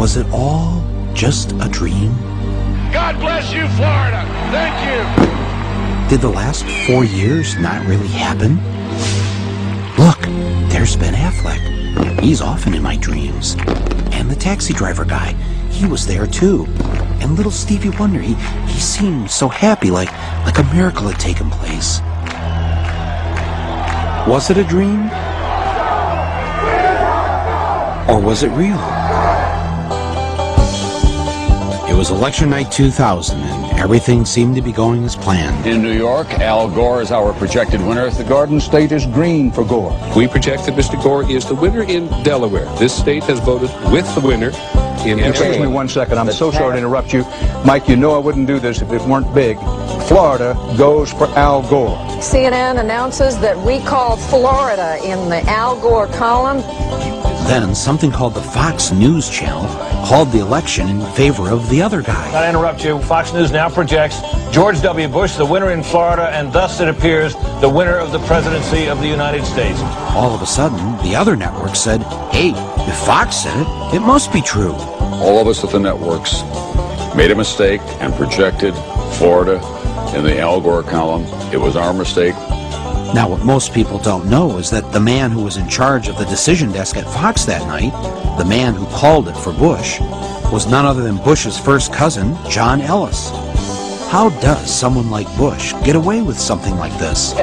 Was it all just a dream? God bless you, Florida. Thank you. Did the last 4 years not really happen? Look, there's Ben Affleck. He's often in my dreams. And the taxi driver guy, he was there too. And little Stevie Wonder, he seemed so happy, like a miracle had taken place. Was it a dream? Or was it real? It was election night 2000, and everything seemed to be going as planned. In New York, Al Gore is our projected winner. The Garden State is green for Gore. We project that Mr. Gore is the winner in Delaware. This state has voted with the winner in Excuse me 1 second. I'm so sorry to interrupt you. Mike, you know I wouldn't do this if it weren't big. Florida goes for Al Gore. CNN announces that we call Florida in the Al Gore column. Then something called the Fox News Channel called the election in favor of the other guy. Not to interrupt you, Fox News now projects George W. Bush the winner in Florida, and thus it appears the winner of the presidency of the United States. All of a sudden, the other network said, hey, if Fox said it, it must be true. All of us at the networks made a mistake and projected Florida in the Al Gore column. It was our mistake. Now, what most people don't know is that the man who was in charge of the decision desk at Fox that night, the man who called it for Bush, was none other than Bush's first cousin, John Ellis. How does someone like Bush get away with something like this?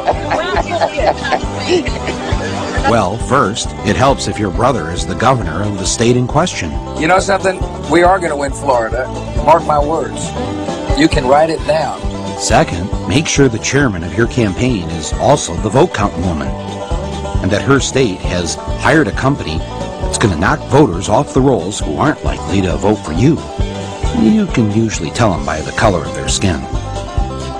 Well, first, it helps if your brother is the governor of the state in question. You know something? We are going to win Florida. Mark my words. You can write it down. Second, make sure the chairman of your campaign is also the vote counting woman, and that her state has hired a company that's going to knock voters off the rolls who aren't likely to vote for you. You can usually tell them by the color of their skin.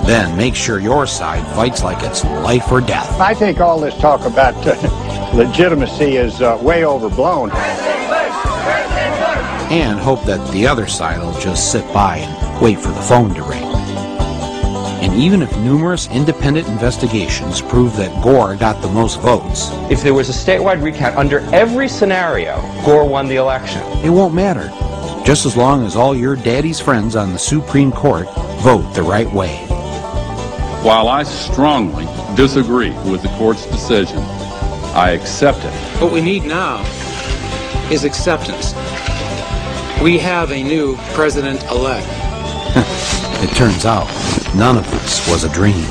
Then make sure your side fights like it's life or death. I think all this talk about legitimacy is way overblown. And hope that the other side will just sit by and wait for the phone to ring. And even if numerous independent investigations prove that Gore got the most votes, if there was a statewide recount under every scenario, Gore won the election. It won't matter, just as long as all your daddy's friends on the Supreme Court vote the right way. While I strongly disagree with the court's decision, I accept it. What we need now is acceptance. We have a new president-elect. It turns out none of this was a dream.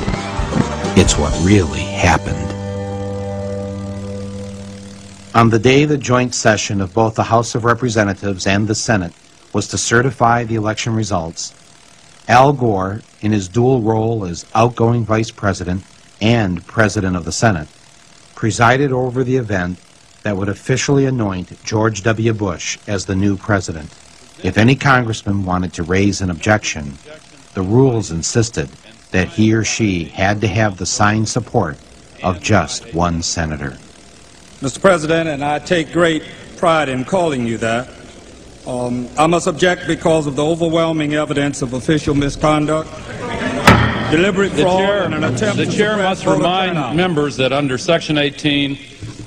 It's what really happened. On the day the joint session of both the House of Representatives and the Senate was to certify the election results, Al Gore, in his dual role as outgoing Vice President and President of the Senate, presided over the event that would officially anoint George W. Bush as the new president. If any congressman wanted to raise an objection, the rules insisted that he or she had to have the signed support of just one senator. Mr. President, and I take great pride in calling you that, I must object because of the overwhelming evidence of official misconduct, deliberate fraud, and an attempt to suppress voter turnout. The chair must remind members that under Section 18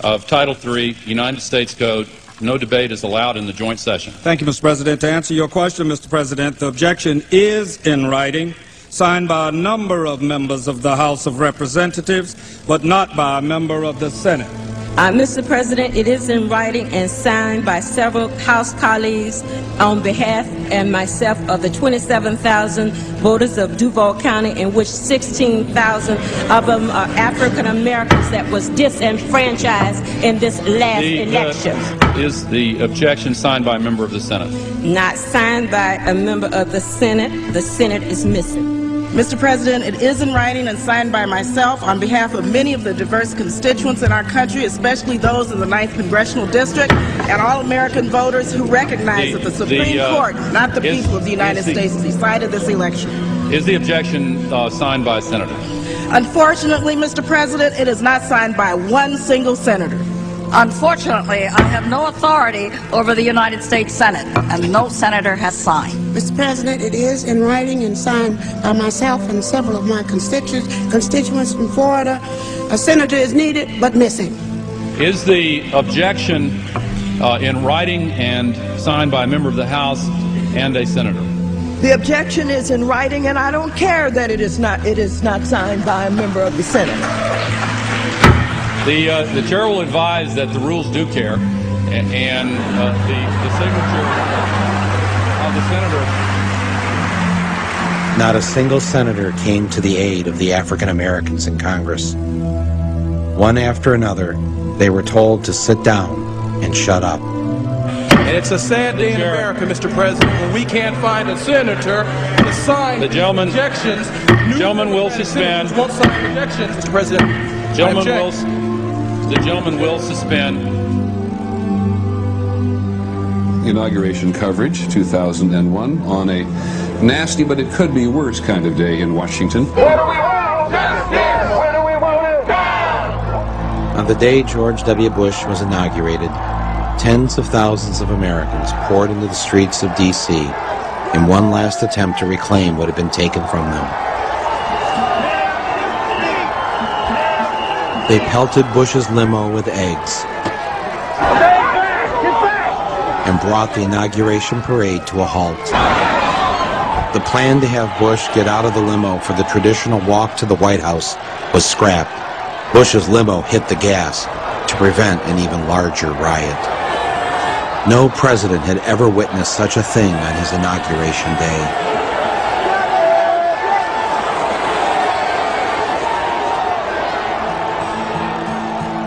of Title III, United States Code, no debate is allowed in the joint session. Thank you, Mr. President. To answer your question, Mr. President, the objection is in writing, signed by a number of members of the House of Representatives, but not by a member of the Senate. Mr. President, it is in writing and signed by several House colleagues on behalf and myself of the 27,000 voters of Duval County, in which 16,000 of them are African Americans that was disenfranchised in this last election. Is the objection signed by a member of the Senate? Not signed by a member of the Senate. The Senate is missing. Mr. President, it is in writing and signed by myself on behalf of many of the diverse constituents in our country, especially those in the 9th Congressional District, and all American voters who recognize that the Supreme Court, not the people of the United States, decided this election. Is the objection signed by a senator? Unfortunately, Mr. President, it is not signed by one single senator. Unfortunately, I have no authority over the United States Senate, and no senator has signed. Mr. President, it is in writing and signed by myself and several of my constituents from Florida. A senator is needed, but missing. Is the objection in writing and signed by a member of the House and a senator. The objection is in writing, and I don't care that it is not signed by a member of the Senate. The chair will advise that the rules do care, and the signature of the senator. Not a single senator came to the aid of the African Americans in Congress. One after another, they were told to sit down and shut up. And it's a sad day in America, Mr. President, when we can't find a senator to sign the objections. Gentleman will suspend. Won't sign objections, Mr. President. The gentleman will suspend. Inauguration coverage, 2001, on a nasty but it could be worse kind of day in Washington. What do we want? Justice! What do we want? Down! On the day George W. Bush was inaugurated, tens of thousands of Americans poured into the streets of D.C. in one last attempt to reclaim what had been taken from them. They pelted Bush's limo with eggs and brought the inauguration parade to a halt. The plan to have Bush get out of the limo for the traditional walk to the White House was scrapped. Bush's limo hit the gas to prevent an even larger riot. No president had ever witnessed such a thing on his inauguration day.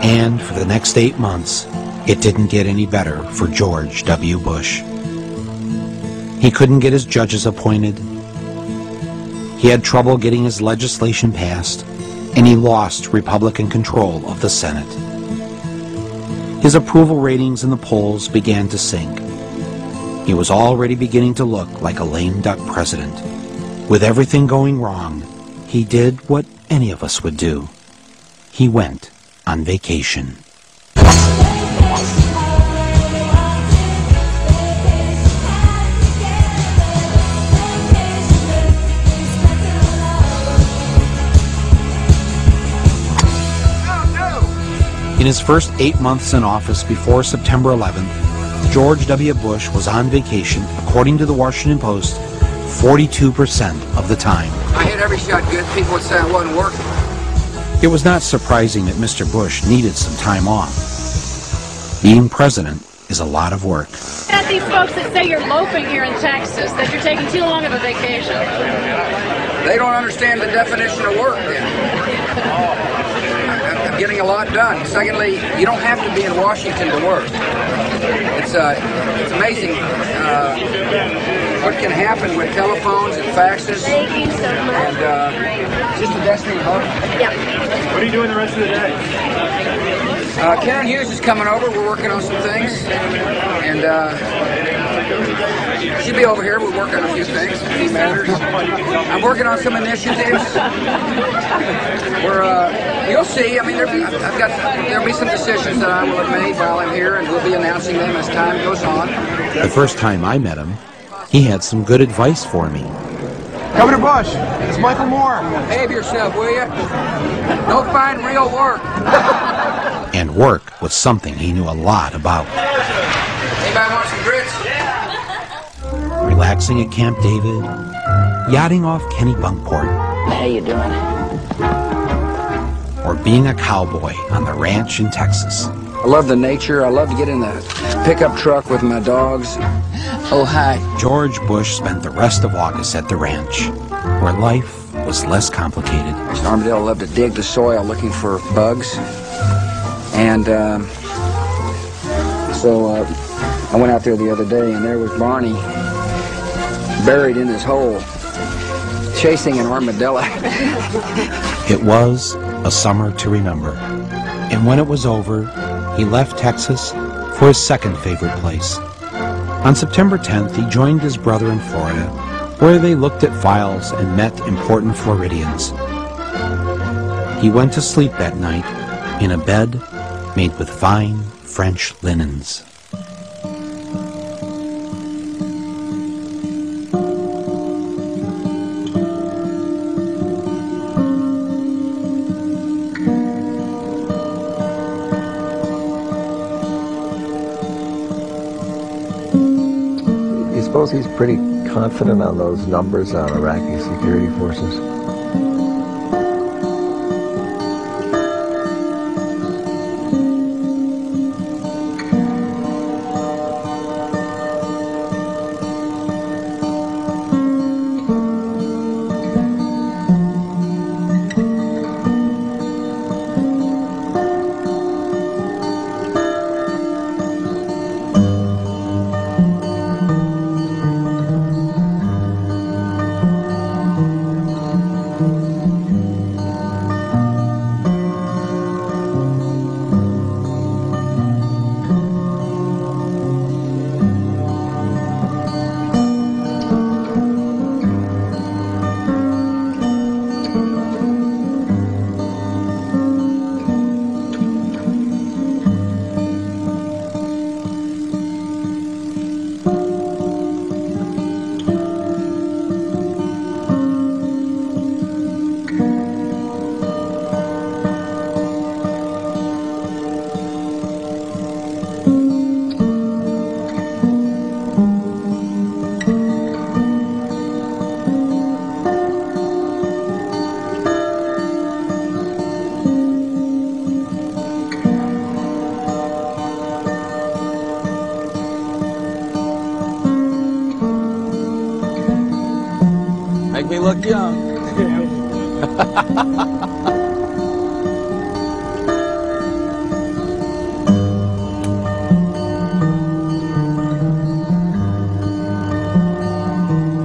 And for the next 8 months, it didn't get any better for George W. Bush. He couldn't get his judges appointed. He had trouble getting his legislation passed, and he lost Republican control of the Senate. His approval ratings in the polls began to sink. He was already beginning to look like a lame duck president. With everything going wrong, he did what any of us would do. He went on vacation. In his first 8 months in office before September 11th, George W. Bush was on vacation, according to the Washington Post, 42% of the time. I hit every shot good. People would say I wasn't working. It was not surprising that Mr. Bush needed some time off. Being president is a lot of work. At these folks that say you're loafing here in Texas, that you're taking too long of a vacation. They don't understand the definition of work then. I'm getting a lot done. Secondly, you don't have to be in Washington to work. It's amazing what can happen with telephones and faxes. Thank you so much. And just a destiny hug. Yeah. What are you doing the rest of the day? Karen Hughes is coming over. We're working on some things. And she'll be over here. We're working on a few things, a few matters. I'm working on some initiatives. You'll see. I mean, there'll be some decisions that I will have made while I'm here, and we'll be announcing them as time goes on. The first time I met him, he had some good advice for me. Governor Bush, it's Michael Moore. Behave yourself, will you? Don't find real work. And work was something he knew a lot about. Anybody want some grits? Relaxing at Camp David, yachting off Kennebunkport. How you doing? Or being a cowboy on the ranch in Texas. I love the nature. I love to get in the pickup truck with my dogs. Oh, hi. George Bush spent the rest of August at the ranch, where life was less complicated. Armadale loved to dig the soil looking for bugs. And so I went out there the other day, and there was Barney buried in his hole, chasing an armadillo. It was a summer to remember. And when it was over, he left Texas for his second favorite place. On September 10th, he joined his brother in Florida, where they looked at files and met important Floridians. He went to sleep that night in a bed made with fine French linens. suppose he's pretty confident on those numbers on Iraqi security forces. Make me look young.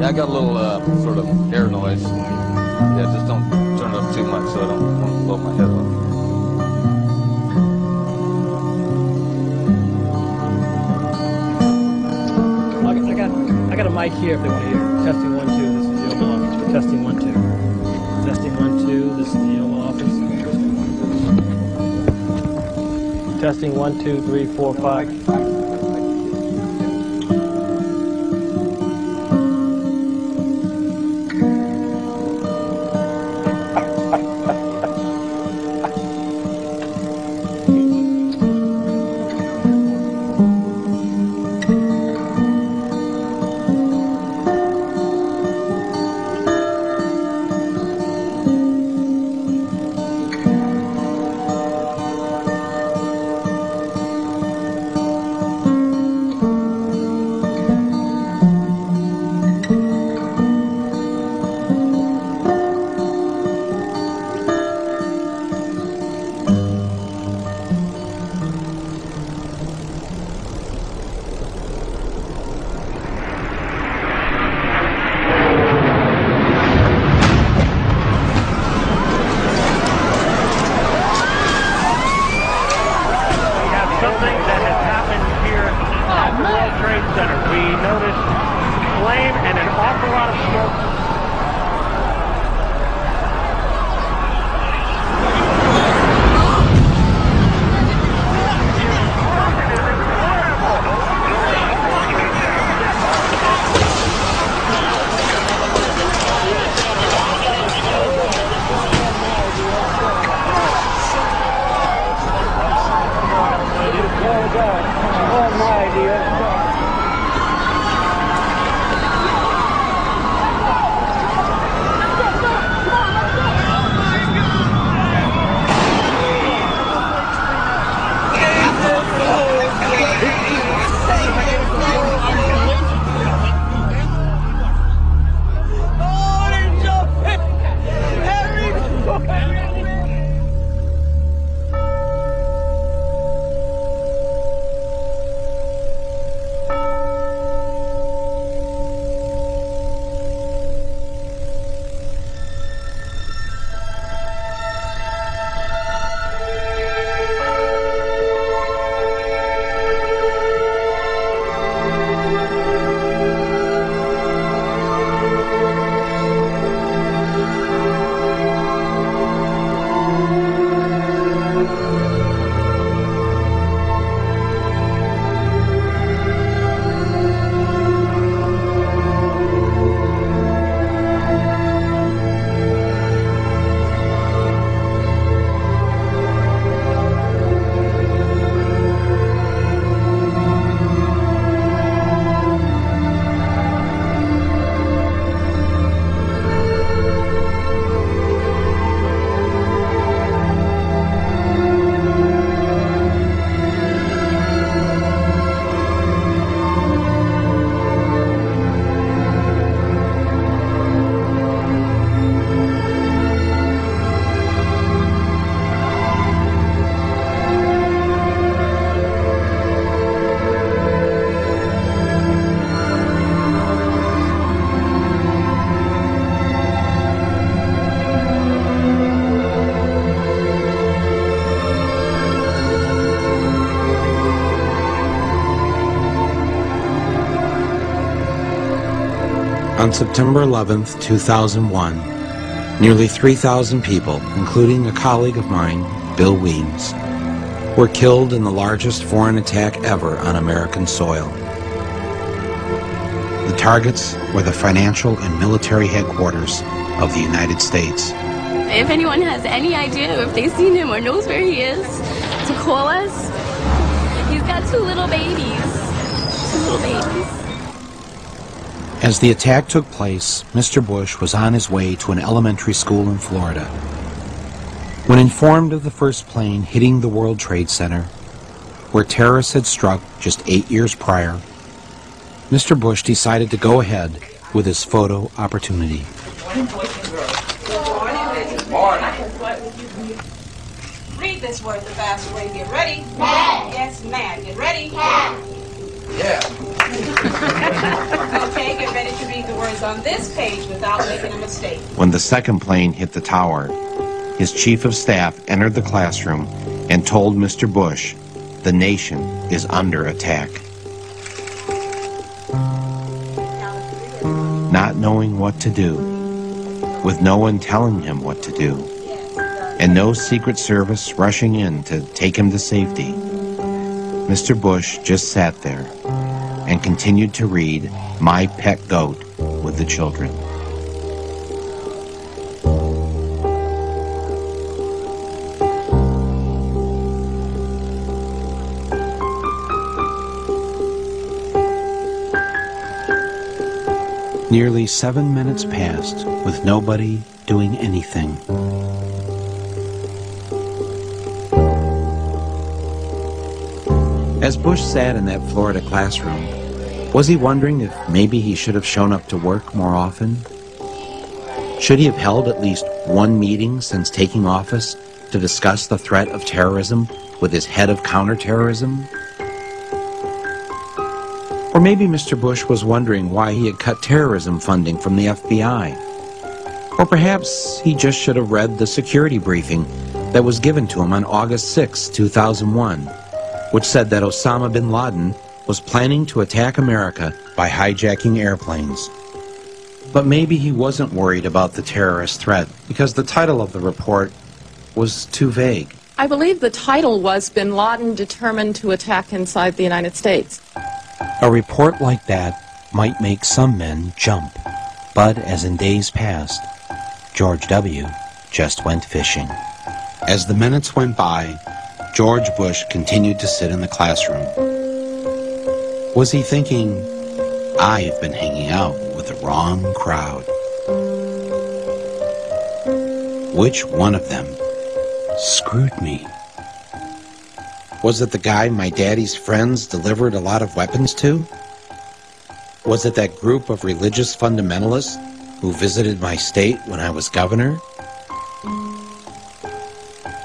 Yeah, I got a little sort of air noise. Yeah, just don't turn it up too much so I don't want to blow my head off. I got a mic here if they want to hear. Testing 1 2. This is the Oval Office for testing 1 2. Testing 1 2. This is the Oval Office. Testing 1 2 3 4 5. On September 11, 2001, nearly 3,000 people, including a colleague of mine, Bill Weems, were killed in the largest foreign attack ever on American soil. The targets were the financial and military headquarters of the United States. If anyone has any idea, if they've seen him or knows where he is, to call us. He's got two little babies. As the attack took place, Mr. Bush was on his way to an elementary school in Florida. When informed of the first plane hitting the World Trade Center, where terrorists had struck just 8 years prior, Mr. Bush decided to go ahead with his photo opportunity. Read this word the fast way. Get ready. Mad. Yes, mad. Get ready. Mad. Yeah. Okay, get ready to read the words on this page without making a mistake. When the second plane hit the tower, his chief of staff entered the classroom and told Mr. Bush, the nation is under attack. Not knowing what to do, with no one telling him what to do, and no Secret Service rushing in to take him to safety, Mr. Bush just sat there and continued to read My Pet Goat with the children. Nearly 7 minutes passed with nobody doing anything. As Bush sat in that Florida classroom, was he wondering if maybe he should have shown up to work more often? Should he have held at least one meeting since taking office to discuss the threat of terrorism with his head of counterterrorism? Or maybe Mr. Bush was wondering why he had cut terrorism funding from the FBI. Or perhaps he just should have read the security briefing that was given to him on August 6, 2001, which said that Osama bin Laden was planning to attack America by hijacking airplanes. But maybe he wasn't worried about the terrorist threat because the title of the report was too vague. I believe the title was Bin Laden Determined to Attack Inside the United States. A report like that might make some men jump, but as in days past, George W. just went fishing. As the minutes went by, George Bush continued to sit in the classroom. Was he thinking, I've been hanging out with the wrong crowd? Which one of them screwed me? Was it the guy my daddy's friends delivered a lot of weapons to? Was it that group of religious fundamentalists who visited my state when I was governor?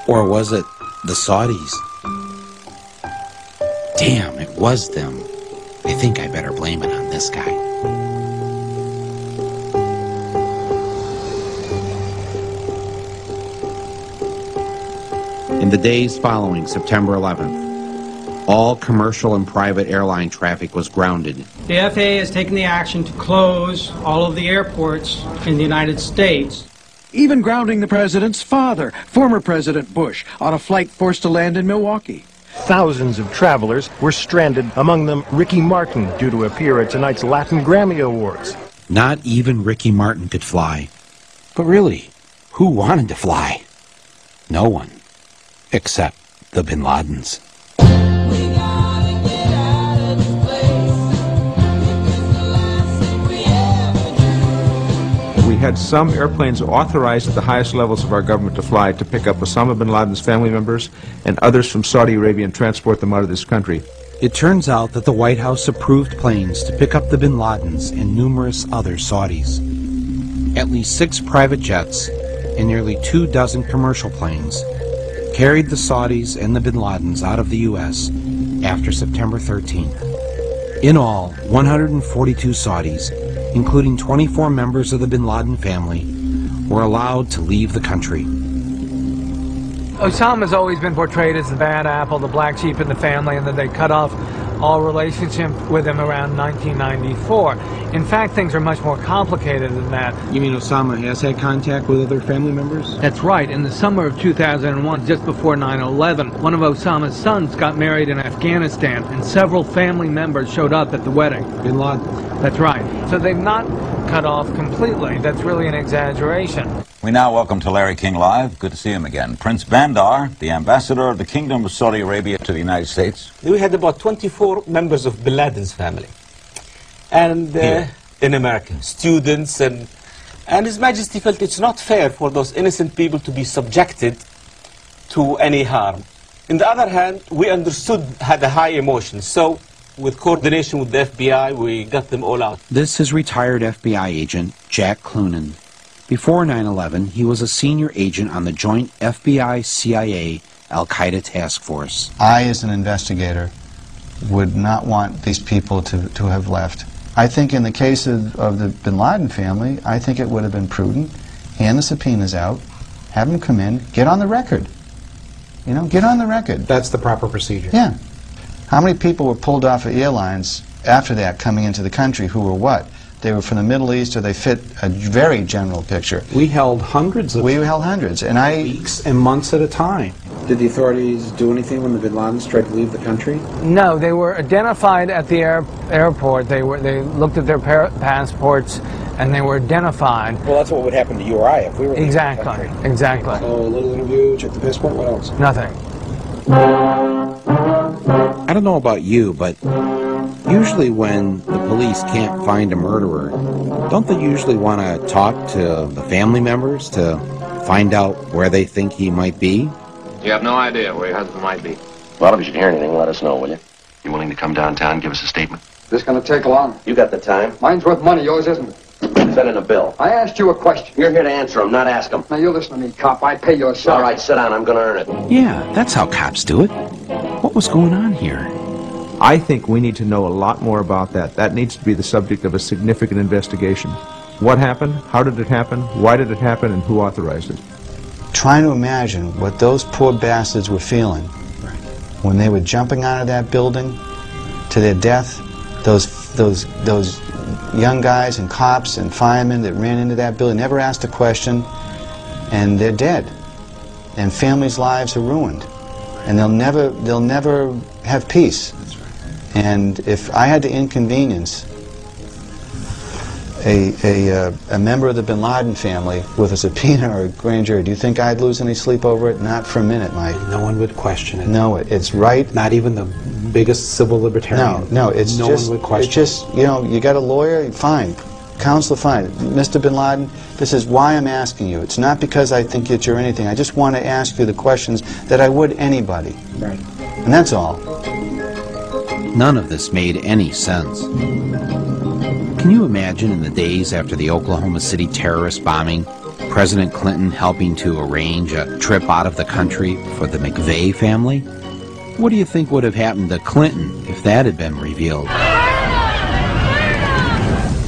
Or was it the Saudis? Damn, it was them. I think I better blame it on this guy. In the days following September 11th, all commercial and private airline traffic was grounded. The FAA has taken the action to close all of the airports in the United States. Even grounding the president's father, former President Bush, on a flight forced to land in Milwaukee. Thousands of travelers were stranded, among them Ricky Martin, due to appear at tonight's Latin Grammy Awards. Not even Ricky Martin could fly. But really, who wanted to fly? No one. Except the Bin Ladens. We had some airplanes authorized at the highest levels of our government to fly to pick up Osama bin Laden's family members and others from Saudi Arabia and transport them out of this country. It turns out that the White House approved planes to pick up the Bin Ladens and numerous other Saudis. At least 6 private jets and nearly 24 commercial planes carried the Saudis and the Bin Ladens out of the U.S. after September 13th. In all, 142 Saudis, including 24 members of the Bin Laden family, were allowed to leave the country. Osama's always been portrayed as the bad apple, the black sheep in the family, and that they cut off all relationship with him around 1994. In fact, things are much more complicated than that. You mean Osama has had contact with other family members? That's right. In the summer of 2001, just before 9/11, one of Osama's sons got married in Afghanistan, and several family members showed up at the wedding. Bin Laden? That's right. So they've not cut off completely. That's really an exaggeration. We now welcome to Larry King Live. Good to see him again. Prince Bandar, the ambassador of the Kingdom of Saudi Arabia to the United States. We had about 24 members of Bin Laden's family. And in America, students, and His Majesty felt it's not fair for those innocent people to be subjected to any harm. On the other hand, we understood, had a high emotion, so with coordination with the FBI, we got them all out. This is retired FBI agent Jack Clunan. Before 9/11, he was a senior agent on the joint FBI-CIA Al-Qaeda task force. I, as an investigator, would not want these people to have left. I think in the case of the Bin Laden family, I think it would have been prudent. Hand the subpoenas out, have them come in, get on the record. You know, get on the record. That's the proper procedure. Yeah. How many people were pulled off of airlines after that coming into the country who were what? They were from the Middle East, or they fit a very general picture. We held hundreds of and weeks and months at a time. Did the authorities do anything when the Bin Ladens tried to leave the country? No, they were identified at the airport. They looked at their passports and they were identified. Well, that's what would happen to you or I if we were in the country. Exactly. So a little interview, check the passport, what else? Nothing. I don't know about you, but usually when the police can't find a murderer, don't they usually want to talk to the family members to find out where they think he might be? You have no idea where your husband might be. Well, if you should hear anything, let us know, will you? You willing to come downtown and give us a statement? This gonna take long. You got the time? Mine's worth money, yours isn't. Set in a bill. I asked you a question. You're here to answer them, not ask them. Now, you listen to me, cop. I pay your salary. All right, sit down. I'm gonna earn it. Yeah, that's how cops do it. What was going on here? I think we need to know a lot more about that. That needs to be the subject of a significant investigation. What happened? How did it happen? Why did it happen? And who authorized it? Trying to imagine what those poor bastards were feeling when they were jumping out of that building to their death. Those young guys and cops and firemen that ran into that building never asked a question, and they're dead. And families' lives are ruined, and they'll never have peace. And if I had to inconvenience a member of the Bin Laden family with a subpoena or a grand jury, do you think I'd lose any sleep over it? Not for a minute, Mike. No one would question it. No, it's right. Not even the biggest civil libertarian. No, it's no just, one would question. It's just, you know, you got a lawyer, fine. Counselor, fine. Mr. Bin Laden, this is why I'm asking you. It's not because I think that you're anything. I just want to ask you the questions that I would anybody. Right. And that's all. None of this made any sense. Can you imagine in the days after the Oklahoma City terrorist bombing, President Clinton helping to arrange a trip out of the country for the McVeigh family? What do you think would have happened to Clinton if that had been revealed?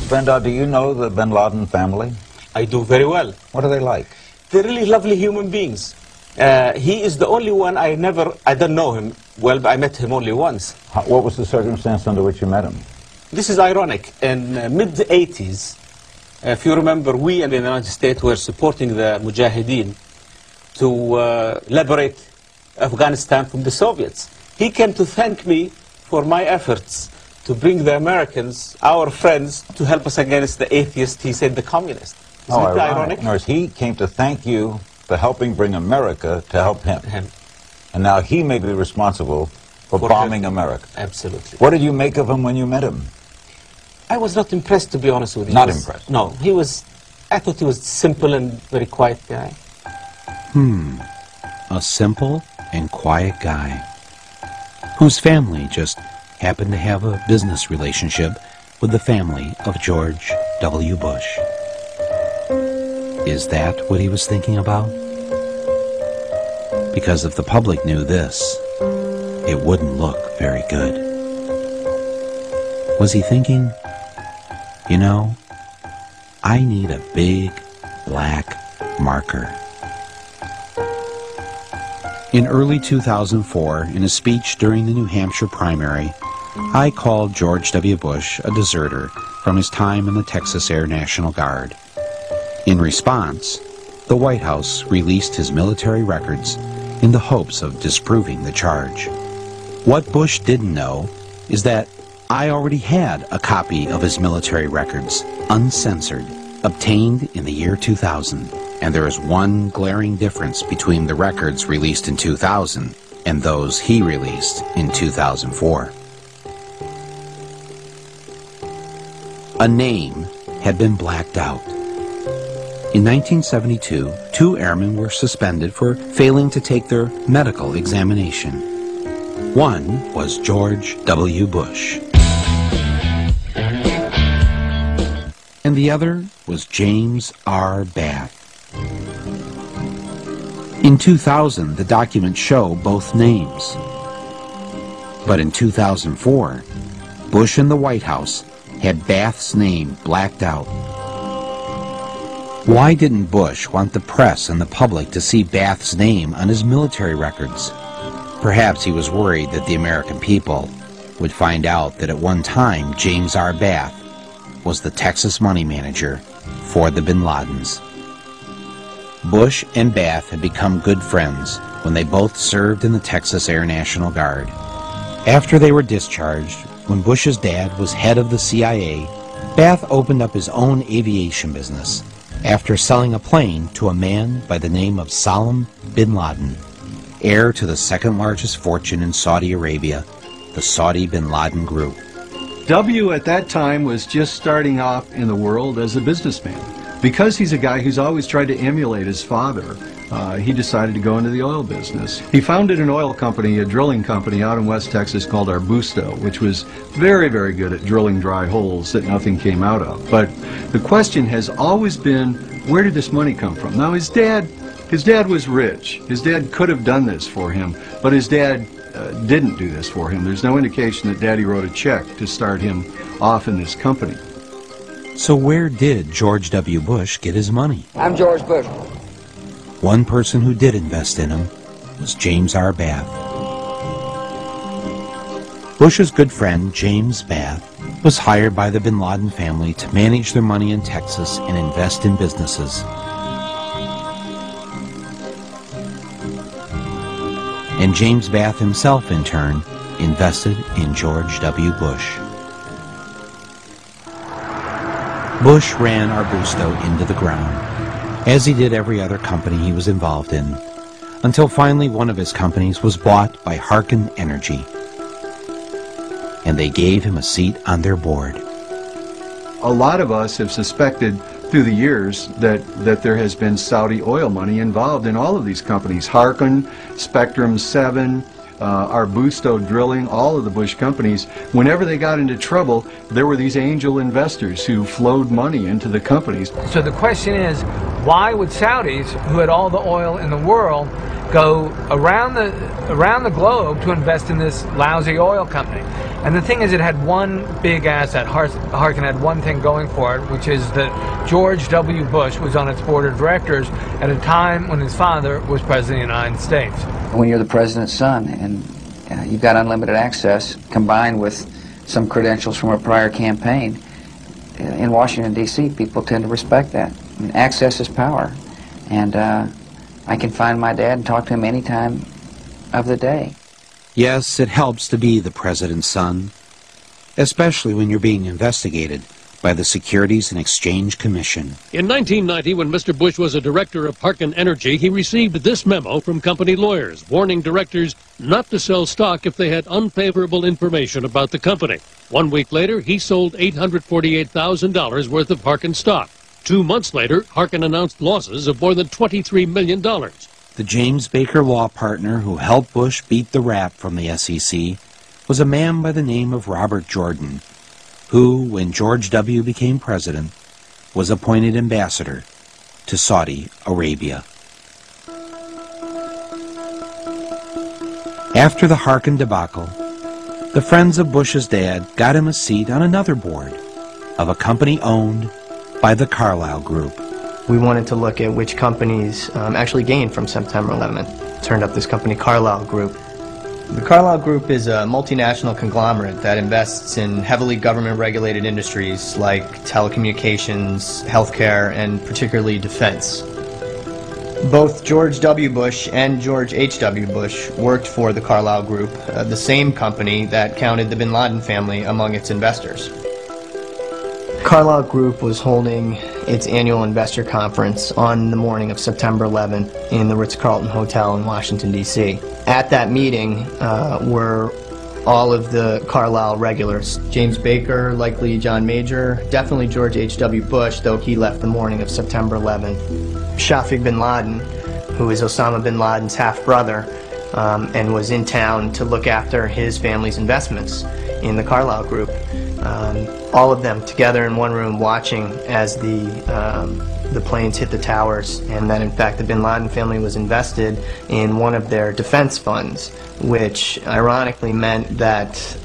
Brenda, do you know the Bin Laden family? I do very well. What are they like? They're really lovely human beings. He is the only one I don't know him well, but I met him only once. What was the circumstance under which you met him? This is ironic. In mid-80s, if you remember, we in the United States were supporting the Mujahideen to liberate Afghanistan from the Soviets. He came to thank me for my efforts to bring the Americans, our friends, to help us against the atheists, he said the communists. Isn't it ironic? In other words, he came to thank you for helping bring America to help him. And now he may be responsible for bombing America. Absolutely. What did you make of him when you met him? I was not impressed, to be honest with you. Not impressed? No, I thought he was simple and very quiet guy. A simple and quiet guy whose family just happened to have a business relationship with the family of George W. Bush. Is that what he was thinking about? Because if the public knew this, it wouldn't look very good. Was he thinking, you know, I need a big black marker? In early 2004, in a speech during the New Hampshire primary, I called George W. Bush a deserter from his time in the Texas Air National Guard. In response, the White House released his military records in the hopes of disproving the charge. What Bush didn't know is that I already had a copy of his military records, uncensored, obtained in the year 2000. And there is one glaring difference between the records released in 2000 and those he released in 2004. A name had been blacked out. In 1972, 2 airmen were suspended for failing to take their medical examination. One was George W. Bush, and the other was James R. Bath. In 2000, the documents show both names. But in 2004, Bush and the White House had Bath's name blacked out. Why didn't Bush want the press and the public to see Bath's name on his military records? Perhaps he was worried that the American people would find out that at one time James R. Bath was the Texas money manager for the Bin Ladens. Bush and Bath had become good friends when they both served in the Texas Air National Guard. After they were discharged, when Bush's dad was head of the CIA, Bath opened up his own aviation business after selling a plane to a man by the name of Salam bin Laden, heir to the second largest fortune in Saudi Arabia, the Saudi bin Laden Group. W at that time was just starting off in the world as a businessman. Because he's a guy who's always tried to emulate his father, he decided to go into the oil business. He founded an oil company, a drilling company out in West Texas called Arbusto, which was very, very good at drilling dry holes that nothing came out of. But the question has always been, where did this money come from? Now his dad was rich. His dad could have done this for him, but his dad didn't do this for him. There's no indication that Daddy wrote a check to start him off in this company. So where did George W. Bush get his money? I'm George Bush. One person who did invest in him was James R. Bath. Bush's good friend, James Bath, was hired by the Bin Laden family to manage their money in Texas and invest in businesses. And James Bath himself, in turn, invested in George W. Bush. Bush ran Arbusto into the ground, as he did every other company he was involved in, until finally one of his companies was bought by Harken Energy, and they gave him a seat on their board. A lot of us have suspected through the years that there has been Saudi oil money involved in all of these companies. Harken, Spectrum 7, Arbusto Drilling, all of the Bush companies, whenever they got into trouble, there were these angel investors who flowed money into the companies. So the question is, why would Saudis, who had all the oil in the world, go around the globe to invest in this lousy oil company? And the thing is, it had one big asset. Harken had one thing going for it, which is that George W. Bush was on its board of directors at a time when his father was president of the United States. When you're the president's son and you've got unlimited access combined with some credentials from a prior campaign, in Washington, D.C., people tend to respect that. I mean, access is power. And I can find my dad and talk to him any time of the day. Yes, it helps to be the president's son, especially when you're being investigated by the Securities and Exchange Commission. In 1990, when Mr. Bush was a director of Harken Energy, he received this memo from company lawyers, warning directors not to sell stock if they had unfavorable information about the company. 1 week later, he sold $848,000 worth of Harken stock. 2 months later, Harken announced losses of more than $23 million. The James Baker law partner who helped Bush beat the rap from the SEC was a man by the name of Robert Jordan, who, when George W. became president, was appointed ambassador to Saudi Arabia. After the Harken debacle, the friends of Bush's dad got him a seat on another board of a company owned by the Carlyle Group. We wanted to look at which companies actually gained from September 11th. Turned up this company, Carlyle Group. The Carlyle Group is a multinational conglomerate that invests in heavily government-regulated industries like telecommunications, healthcare, and particularly defense. Both George W. Bush and George H.W. Bush worked for the Carlyle Group, the same company that counted the bin Laden family among its investors. Carlyle Group was holding its annual investor conference on the morning of September 11th in the Ritz-Carlton Hotel in Washington, D.C. At that meeting were all of the Carlyle regulars. James Baker, likely John Major, definitely George H.W. Bush, though he left the morning of September 11th. Shafiq bin Laden, who is Osama bin Laden's half-brother, and was in town to look after his family's investments in the Carlyle Group. All of them together in one room watching as the planes hit the towers, and that in fact the bin Laden family was invested in one of their defense funds, which ironically meant that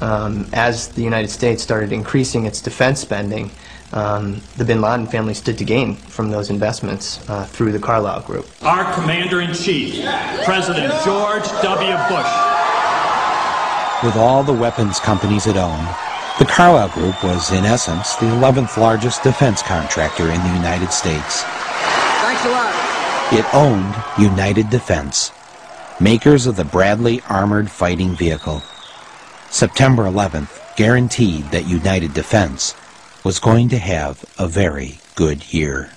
as the United States started increasing its defense spending, the bin Laden family stood to gain from those investments through the Carlyle Group. Our Commander-in-Chief, President George W. Bush. With all the weapons companies it owned, the Carlyle Group was, in essence, the 11th largest defense contractor in the United States. Thanks a lot. It owned United Defense, makers of the Bradley Armored Fighting Vehicle. September 11th guaranteed that United Defense was going to have a very good year.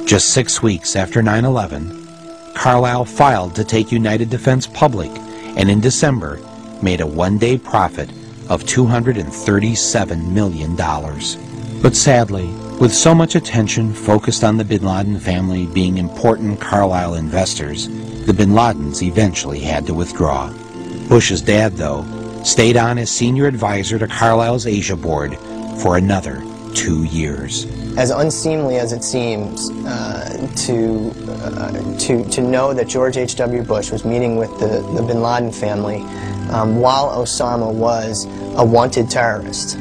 Just 6 weeks after 9/11, Carlyle filed to take United Defense public, and in December made a one-day profit of $237 million. But sadly, with so much attention focused on the bin Laden family being important Carlyle investors, the bin Ladens eventually had to withdraw. Bush's dad, though, stayed on as senior advisor to Carlyle's Asia board for another 2 years. As unseemly as it seems to know that George H.W. Bush was meeting with the bin Laden family while Osama was a wanted terrorist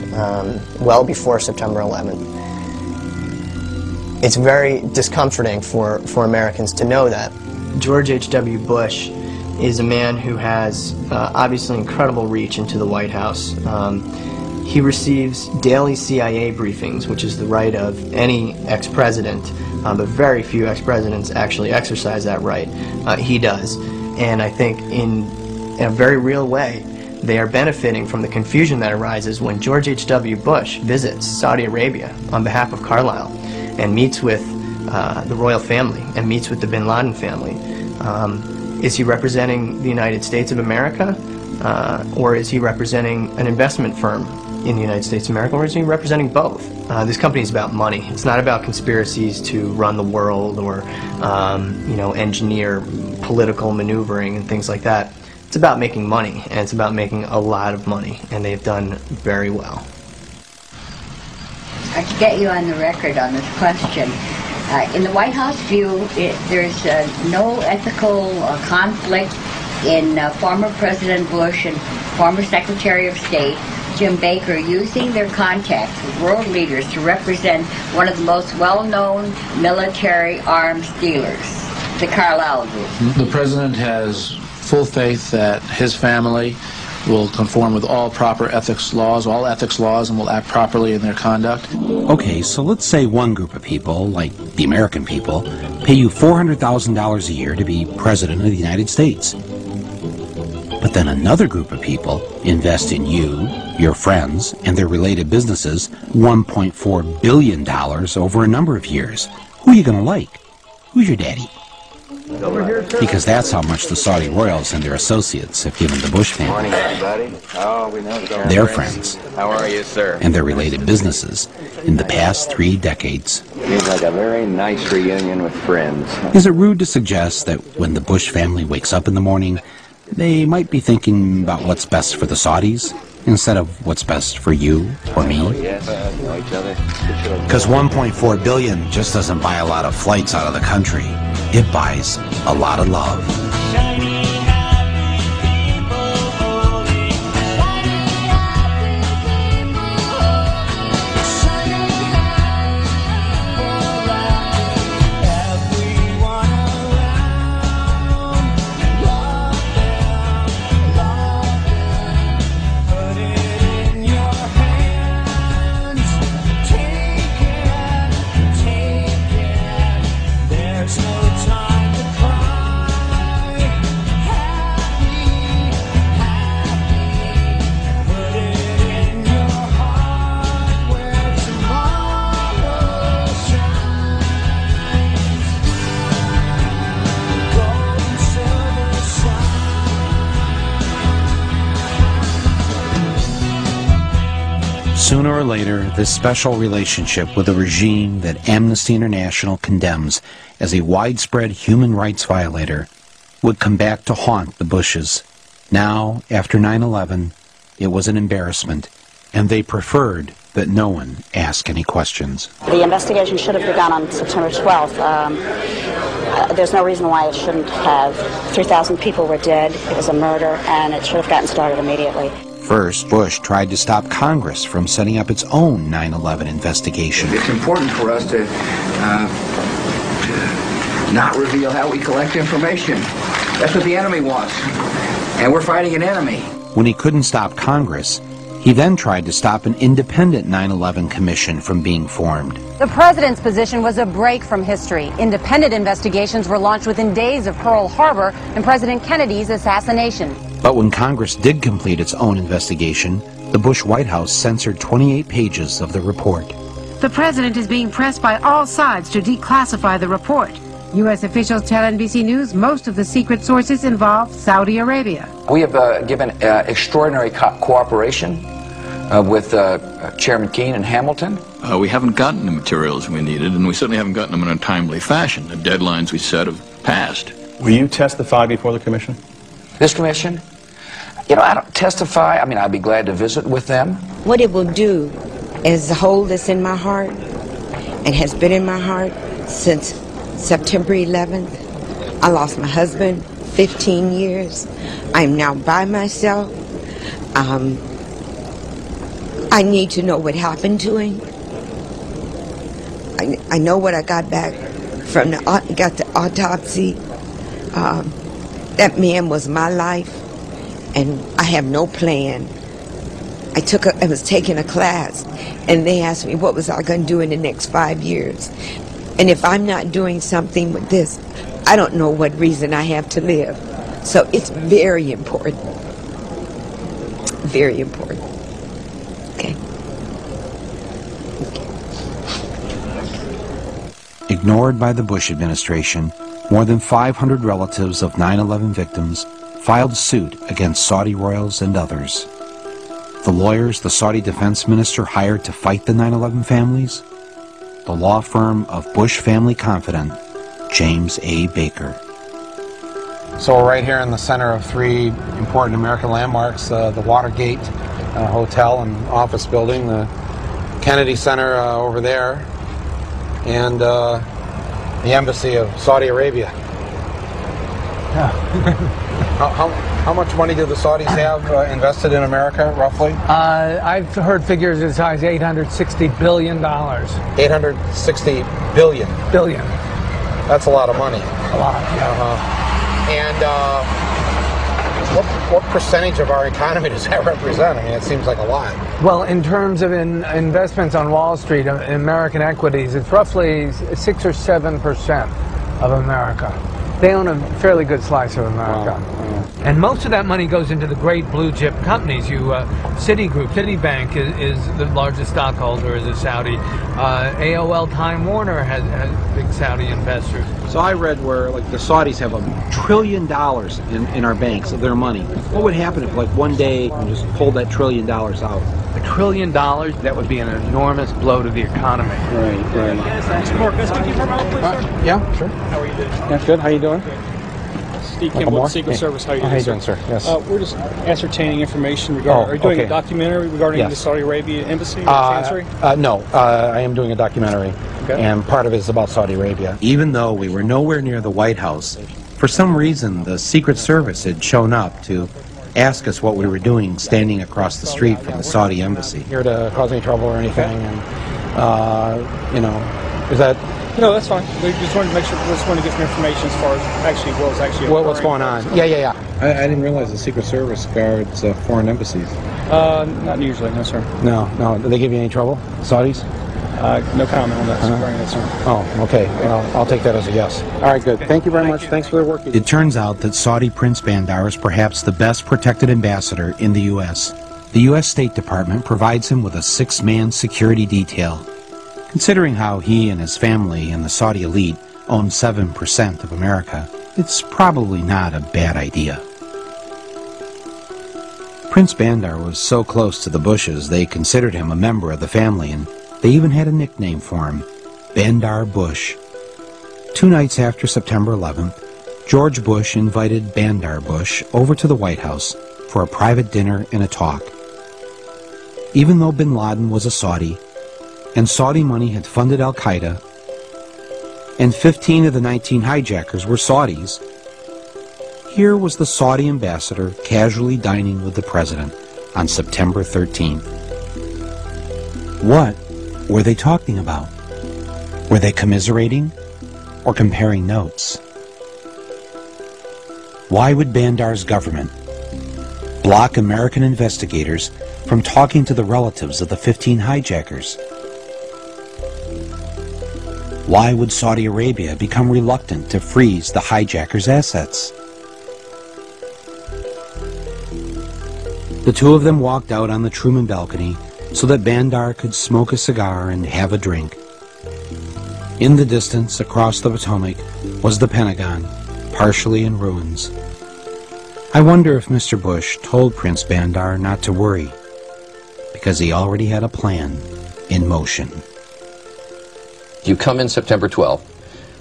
well before September 11th. It's very discomforting for Americans to know that. George H.W. Bush is a man who has obviously incredible reach into the White House. He receives daily CIA briefings, which is the right of any ex-president, but very few ex-presidents actually exercise that right. He does. And I think in a very real way, they are benefiting from the confusion that arises when George H.W. Bush visits Saudi Arabia on behalf of Carlyle and meets with the royal family and meets with the bin Laden family. Is he representing the United States of America, or is he representing an investment firm in the United States of America, or is he representing both? This company is about money. It's not about conspiracies to run the world or engineer political maneuvering and things like that. It's about making money, and it's about making a lot of money, and they've done very well. To get you on the record on this question, in the White House view, there's no ethical conflict in former President Bush and former Secretary of State Jim Baker using their contacts with world leaders to represent one of the most well-known military arms dealers, the Carlyle Group. The President has full faith that his family will conform with all proper ethics laws, and will act properly in their conduct. Okay, so let's say one group of people, like the American people, pay you $400,000 a year to be President of the United States. But then another group of people invest in you, your friends, and their related businesses $1.4 billion over a number of years. Who are you going to like? Who's your daddy? Because that's how much the Saudi royals and their associates have given the Bush family, their friends, How are you, sir? and their related businesses in the past 3 decades. Seems like a very nice reunion with friends. Is it rude to suggest that when the Bush family wakes up in the morning, they might be thinking about what's best for the Saudis instead of what's best for you or me? Because $1.4 billion just doesn't buy a lot of flights out of the country. It buys a lot of love. Sooner or later, this special relationship with a regime that Amnesty International condemns as a widespread human rights violator would come back to haunt the Bushes. Now, after 9/11, it was an embarrassment, and they preferred that no one ask any questions. The investigation should have begun on September 12th. There's no reason why it shouldn't have. 3,000 people were dead. It was a murder, and it should have gotten started immediately. First, Bush tried to stop Congress from setting up its own 9/11 investigation. It's important for us to not reveal how we collect information. That's what the enemy wants. And we're fighting an enemy. When he couldn't stop Congress, he then tried to stop an independent 9/11 commission from being formed. The president's position was a break from history. Independent investigations were launched within days of Pearl Harbor and President Kennedy's assassination. But when Congress did complete its own investigation, the Bush White House censored 28 pages of the report. The president is being pressed by all sides to declassify the report. U.S. officials tell NBC News most of the secret sources involve Saudi Arabia. We have given extraordinary cooperation with Chairman Keane and Hamilton. We haven't gotten the materials we needed, and we certainly haven't gotten them in a timely fashion. The deadlines we set have passed. Will you testify before the commission? This commission? You know, I don't testify. I mean, I'd be glad to visit with them. What it will do is hold this in my heart, and has been in my heart since September 11th. I lost my husband, 15 years. I'm now by myself. I need to know what happened to him. I know what I got back from the autopsy. That man was my life, and I have no plan. I was taking a class, and they asked me what was I going to do in the next 5 years. And if I'm not doing something with this, I don't know what reason I have to live. So it's very important. Very important. Okay. Ignored by the Bush administration, more than 500 relatives of 9/11 victims filed suit against Saudi royals and others. The lawyers the Saudi defense minister hired to fight the 9/11 families? The law firm of Bush family confidant, James A. Baker. So we're right here in the center of three important American landmarks, the Watergate Hotel and office building, the Kennedy Center over there, and the Embassy of Saudi Arabia. Yeah. How much money do the Saudis have invested in America, roughly? I've heard figures as high as $860 billion. 860 billion. Billion. That's a lot of money. A lot, yeah. And what percentage of our economy does that represent? I mean, it seems like a lot. Well, in terms of investments on Wall Street, American equities, it's roughly 6 or 7% of America. They own a fairly good slice of America. Wow. And most of that money goes into the great blue chip companies. Citigroup, Citibank is the largest stockholder, is a Saudi. AOL Time Warner has big Saudi investors. So I read where like the Saudis have $1 trillion in our banks of their money. What would happen if like one day we just pulled that $1 trillion out? $1 trillion, that would be an enormous blow to the economy. Right. Yes, thanks. Mark, can I speak to you for a moment, please? Yeah, sure. How are you doing? That's good. How you doing? Steve Kimball, the Secret Service. How are you doing, sir? Yes. We're just ascertaining information regarding. Are you doing a documentary regarding the Saudi Arabia embassy or chancery? No, I am doing a documentary, and part of it is about Saudi Arabia. Even though we were nowhere near the White House, for some reason the Secret Service had shown up to ask us what we were doing standing across the street from the Saudi embassy. Here to cause any trouble or anything, and is that? No, that's fine. We just wanted to make sure. We just wanted to get some information as far as actually what's going on. Yeah. I didn't realize the Secret Service guards foreign embassies. Not usually, no, sir. No. Did they give you any trouble, Saudis? No comment on that, sir. Oh, okay. Well, I'll take that as a yes. All right, good. Thank you very much. Thanks for the work. It turns out that Saudi Prince Bandar is perhaps the best protected ambassador in the U.S. The U.S. State Department provides him with a 6-man security detail. Considering how he and his family and the Saudi elite own 7% of America, it's probably not a bad idea. Prince Bandar was so close to the Bushes they considered him a member of the family, and they even had a nickname for him, Bandar Bush. 2 nights after September 11th, George Bush invited Bandar Bush over to the White House for a private dinner and a talk. Even though bin Laden was a Saudi, and Saudi money had funded Al-Qaeda, and 15 of the 19 hijackers were Saudis, here was the Saudi ambassador casually dining with the president on September 13th. What were they talking about? Were they commiserating or comparing notes? Why would Bandar's government block American investigators from talking to the relatives of the 15 hijackers? Why would Saudi Arabia become reluctant to freeze the hijackers' assets? The two of them walked out on the Truman balcony so that Bandar could smoke a cigar and have a drink. In the distance, across the Potomac, was the Pentagon, partially in ruins. I wonder if Mr. Bush told Prince Bandar not to worry, because he already had a plan in motion. You come in September 12th,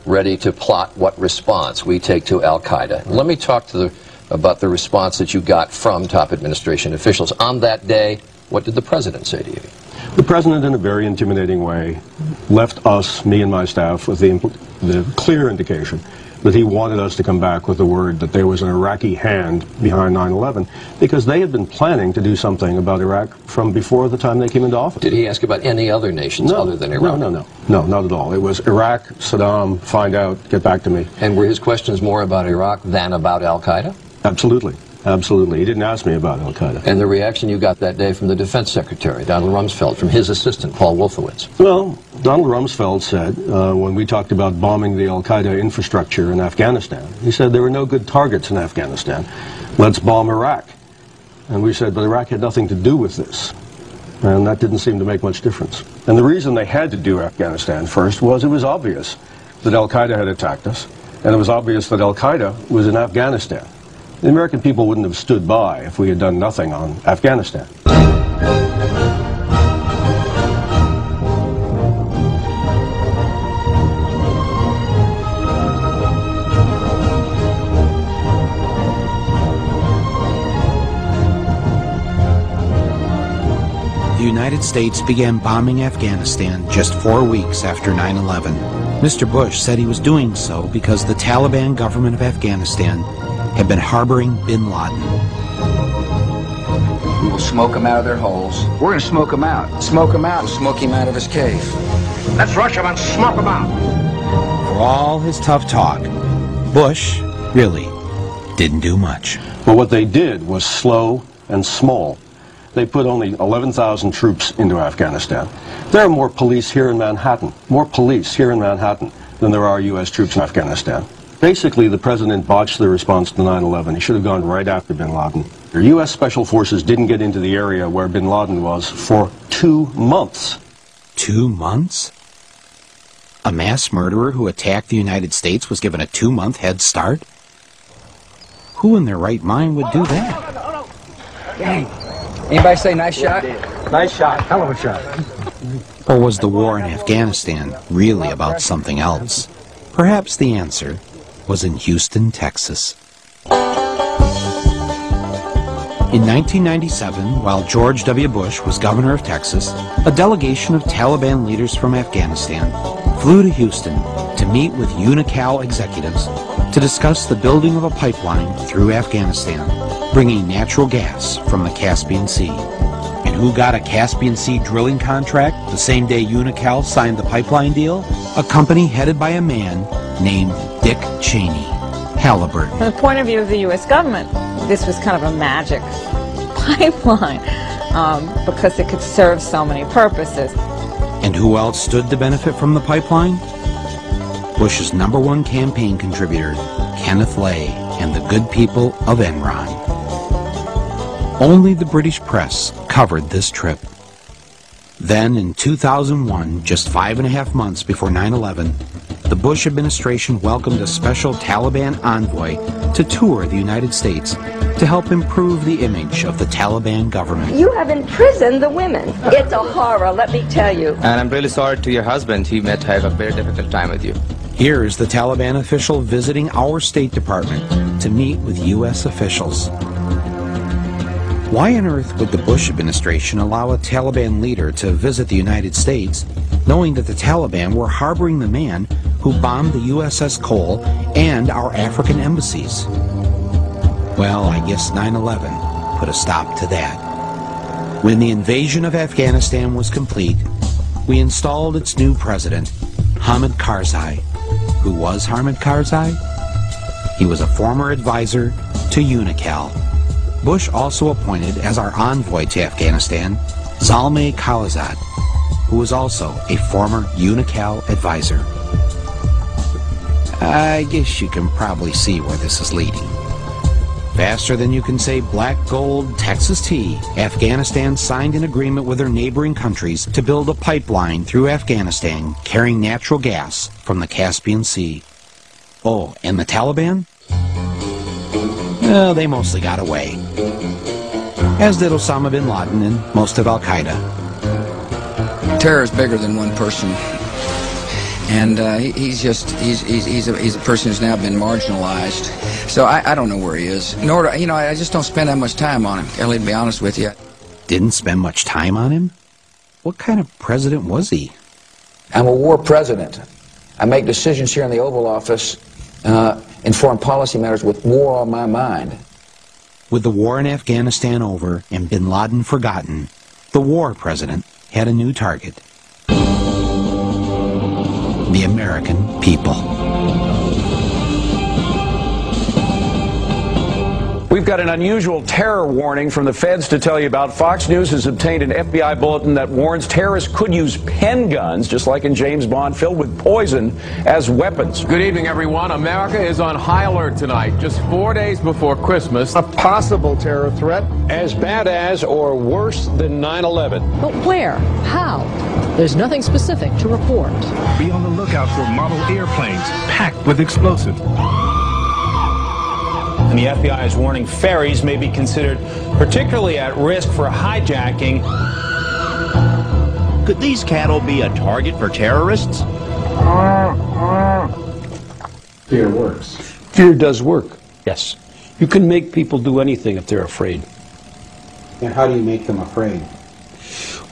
ready to plot what response we take to Al-Qaeda. Let me talk to about the response that you got from top administration officials. On that day, what did the president say to you? The president, in a very intimidating way, left us, me and my staff, with the clear indication that he wanted us to come back with the word that there was an Iraqi hand behind 9/11, because they had been planning to do something about Iraq from before the time they came into office. Did he ask about any other nations other than Iraq? No, not at all. It was Iraq, Saddam, find out, get back to me. And were his questions more about Iraq than about Al-Qaeda? Absolutely. Absolutely. He didn't ask me about Al-Qaeda. And the reaction you got that day from the Defense Secretary, Donald Rumsfeld, from his assistant, Paul Wolfowitz? Well, Donald Rumsfeld said, when we talked about bombing the Al-Qaeda infrastructure in Afghanistan, he said there were no good targets in Afghanistan. Let's bomb Iraq. And we said, but Iraq had nothing to do with this. And that didn't seem to make much difference. And the reason they had to do Afghanistan first was it was obvious that Al-Qaeda had attacked us, and it was obvious that Al-Qaeda was in Afghanistan. The American people wouldn't have stood by if we had done nothing on Afghanistan. The United States began bombing Afghanistan just 4 weeks after 9/11. Mr. Bush said he was doing so because the Taliban government of Afghanistan had been harboring bin Laden. We will smoke them out of their holes. We're going to smoke them out. Smoke them out. We'll smoke him out of his cave. Let's rush him and smoke him out. For all his tough talk, Bush really didn't do much. But what they did was slow and small. They put only 11,000 troops into Afghanistan. There are more police here in Manhattan, than there are U.S. troops in Afghanistan. Basically, the president botched the response to 9/11. He should have gone right after bin Laden. The U.S. Special Forces didn't get into the area where bin Laden was for 2 months. 2 months? A mass murderer who attacked the United States was given a 2-month head start? Who in their right mind would do that? Hey, anybody say nice shot? Nice shot. Hell of a shot. Or was the war in Afghanistan really about something else? Perhaps the answer was in Houston, Texas. In 1997, while George W. Bush was governor of Texas, a delegation of Taliban leaders from Afghanistan flew to Houston to meet with Unocal executives to discuss the building of a pipeline through Afghanistan, bringing natural gas from the Caspian Sea. And who got a Caspian Sea drilling contract the same day Unocal signed the pipeline deal? A company headed by a man named Dick Cheney, Halliburton. From the point of view of the U.S. government, this was kind of a magic pipeline because it could serve so many purposes. And who else stood to benefit from the pipeline? Bush's #1 campaign contributor, Kenneth Lay, and the good people of Enron. Only the British press covered this trip. Then, in 2001, just 5.5 months before 9/11, the Bush administration welcomed a special Taliban envoy to tour the United States to help improve the image of the Taliban government. You have imprisoned the women. It's a horror, let me tell you. And I'm really sorry to your husband. He might have a very difficult time with you. Here's the Taliban official visiting our State Department to meet with U.S. officials. Why on earth would the Bush administration allow a Taliban leader to visit the United States, knowing that the Taliban were harboring the man who bombed the USS Cole and our African embassies? Well, I guess 9/11 put a stop to that. When the invasion of Afghanistan was complete, we installed its new president, Hamid Karzai. Who was Hamid Karzai? He was a former advisor to UNICAL. Bush also appointed as our envoy to Afghanistan, Zalmay Khalilzad, who was also a former UNICAL advisor. I guess you can probably see where this is leading. Faster than you can say black gold Texas tea, Afghanistan signed an agreement with their neighboring countries to build a pipeline through Afghanistan carrying natural gas from the Caspian Sea. Oh, and the Taliban? Well, they mostly got away. As did Osama bin Laden and most of Al-Qaeda. Terror is bigger than one person. And he's a person who's now been marginalized. So I don't know where he is. Nor, I just don't spend that much time on him, Ellie, to be honest with you. Didn't spend much time on him? What kind of president was he? I'm a war president. I make decisions here in the Oval Office in foreign policy matters with war on my mind. With the war in Afghanistan over and bin Laden forgotten, the war president had a new target. The American people. We've got an unusual terror warning from the feds to tell you about. Fox News has obtained an FBI bulletin that warns terrorists could use pen guns, just like in James Bond, filled with poison as weapons. Good evening, everyone. America is on high alert tonight, just 4 days before Christmas. A possible terror threat as bad as or worse than 9/11. But where? How? There's nothing specific to report. Be on the lookout for model airplanes packed with explosives. And the FBI is warning ferries may be considered particularly at risk for hijacking. Could these cattle be a target for terrorists? Fear works. Fear does work, yes. You can make people do anything if they're afraid. And how do you make them afraid?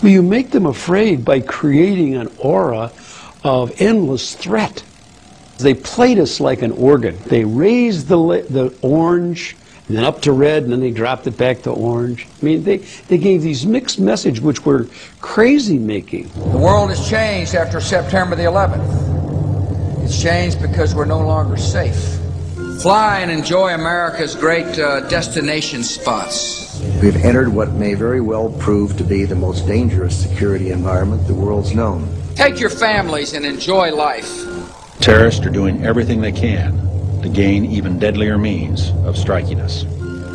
Well, you make them afraid by creating an aura of endless threat. They played us like an organ. They raised the orange, and then up to red, and then they dropped it back to orange. I mean, they gave these mixed messages which were crazy-making. The world has changed after September the 11th. It's changed because we're no longer safe. Fly and enjoy America's great destination spots. We've entered what may very well prove to be the most dangerous security environment the world's known. Take your families and enjoy life. Terrorists are doing everything they can to gain even deadlier means of striking us.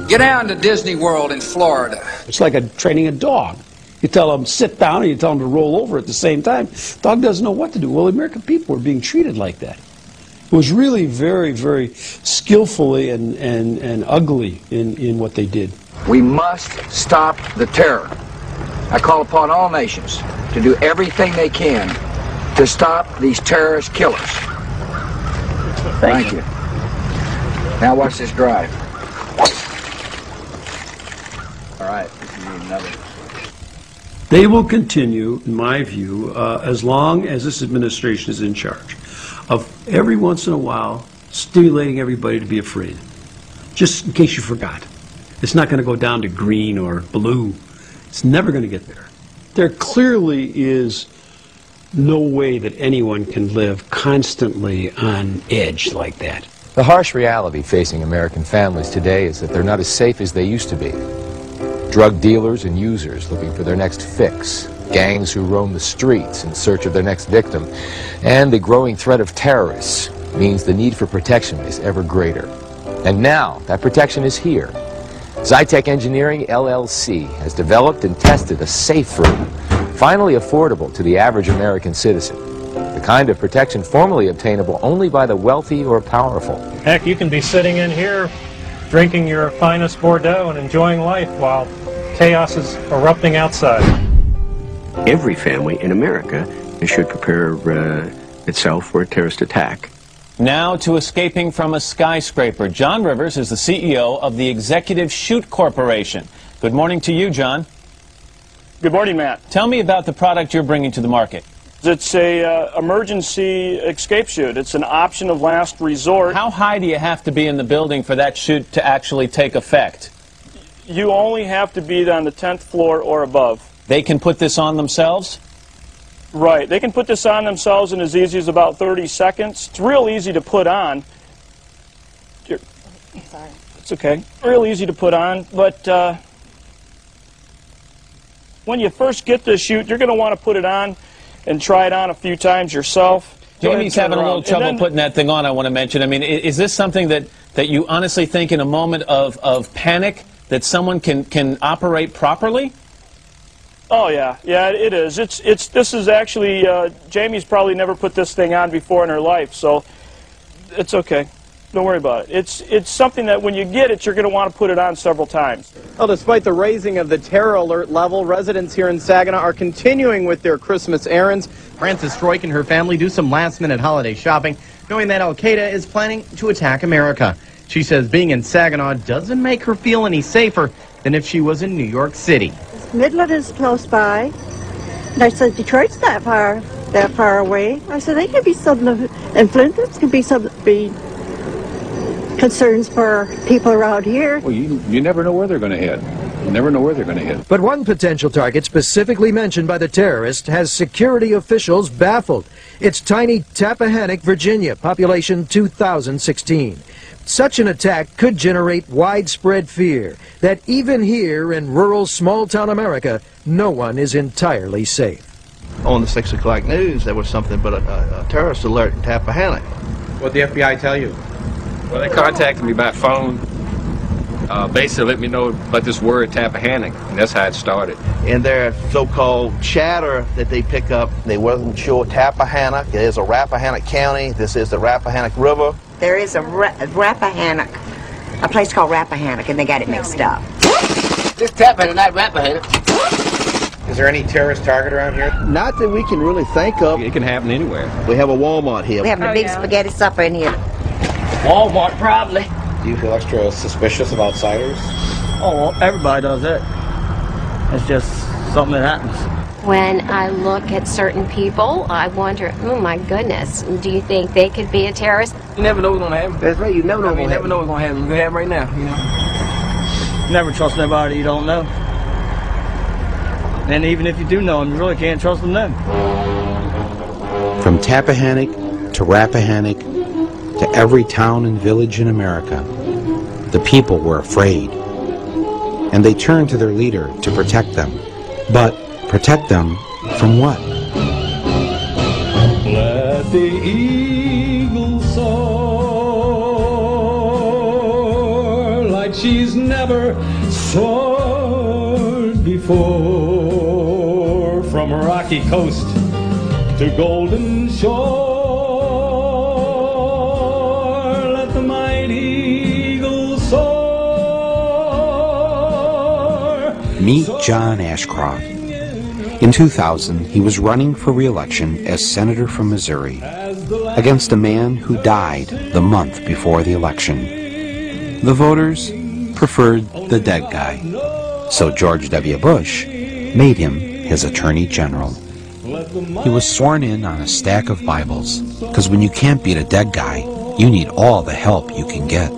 Get down to Disney World in Florida. It's like training a dog. You tell them sit down and you tell them to roll over at the same time. Dog doesn't know what to do. Well, the American people are being treated like that. It was really very, very skillfully and ugly in what they did. We must stop the terror. I call upon all nations to do everything they can to stop these terrorist killers. Thank you. Now watch this drive. All right, we need another. They will continue, in my view, as long as this administration is in charge, of every once in a while stimulating everybody to be afraid. Just in case you forgot. It's not going to go down to green or blue. It's never going to get there. There clearly is no way that anyone can live constantly on edge like that. The harsh reality facing American families today is that they're not as safe as they used to be. Drug dealers and users looking for their next fix, gangs who roam the streets in search of their next victim, and the growing threat of terrorists means the need for protection is ever greater. And now, that protection is here. Zytec Engineering, LLC, has developed and tested a safe room, finally affordable to the average American citizen. The kind of protection formerly obtainable only by the wealthy or powerful. Heck, you can be sitting in here drinking your finest Bordeaux and enjoying life while chaos is erupting outside. Every family in America should prepare itself for a terrorist attack. Now to escaping from a skyscraper. John Rivers is the CEO of the Executive Chute Corporation. Good morning to you, John. Good morning, Matt. Tell me about the product you're bringing to the market. It's a emergency escape chute. It's an option of last resort. How high do you have to be in the building for that chute to actually take effect? You only have to be on the 10th floor or above. They can put this on themselves? Right. They can put this on themselves in as easy as about 30 seconds. It's real easy to put on. Sorry. It's okay. Real easy to put on, but when you first get this chute, you're going to want to put it on and try it on a few times yourself. Jamie's having a little trouble putting that thing on, I want to mention. I mean, is this something that you honestly think in a moment of panic that someone can operate properly? Oh, yeah. Yeah, it is. This is actually, Jamie's probably never put this thing on before in her life, so it's okay. Don't worry about it. It's something that when you get it, you're going to want to put it on several times. Well, despite the raising of the terror alert level, residents here in Saginaw are continuing with their Christmas errands. Frances Stroik and her family do some last-minute holiday shopping, knowing that Al-Qaeda is planning to attack America. She says being in Saginaw doesn't make her feel any safer than if she was in New York City. Midland is close by. And I said, Detroit's that far away. I said, they could be something, and Flint could be something, concerns for people around here. Well, you never know where they're going to head. You never know where they're going to hit. But one potential target specifically mentioned by the terrorist has security officials baffled. It's tiny Tappahannock, Virginia, population 2016. Such an attack could generate widespread fear that even here in rural small-town America, no one is entirely safe. On the 6 o'clock news, there was something but a terrorist alert in Tappahannock. What'd the FBI tell you? Well, they contacted me by phone, basically let me know about this word Tappahannock, and that's how it started. In their so-called chatter that they pick up, they wasn't sure Tappahannock. It is a Rappahannock County. This is the Rappahannock River. There is a Rappahannock, a place called Rappahannock, and they got it mixed up. This Tappahannock, not Rappahannock. Is there any terrorist target around here? Not that we can really think of. It can happen anywhere. We have a Walmart here. We have a big spaghetti supper in here. Walmart, probably. Do you feel extra suspicious of outsiders? Oh, well, everybody does that. It's just something that happens. When I look at certain people, I wonder, oh my goodness, do you think they could be a terrorist? You never know what's going to happen. That's right, you never know what's going to happen. You never know what's going to happen. It's going to happen right now, you know. Never trust nobody you don't know. And even if you do know them, you really can't trust them then. From Tappahannock to Rappahannock to every town and village in America, the people were afraid. And they turned to their leader to protect them. But protect them from what? Let the eagle soar like she's never soared before, from rocky coast to golden shore. Let the mighty eagle soar. Meet John Ashcroft. In 2000, he was running for re-election as senator from Missouri against a man who died the month before the election. The voters preferred the dead guy, so George W. Bush made him his attorney general. He was sworn in on a stack of Bibles, because when you can't beat a dead guy, you need all the help you can get.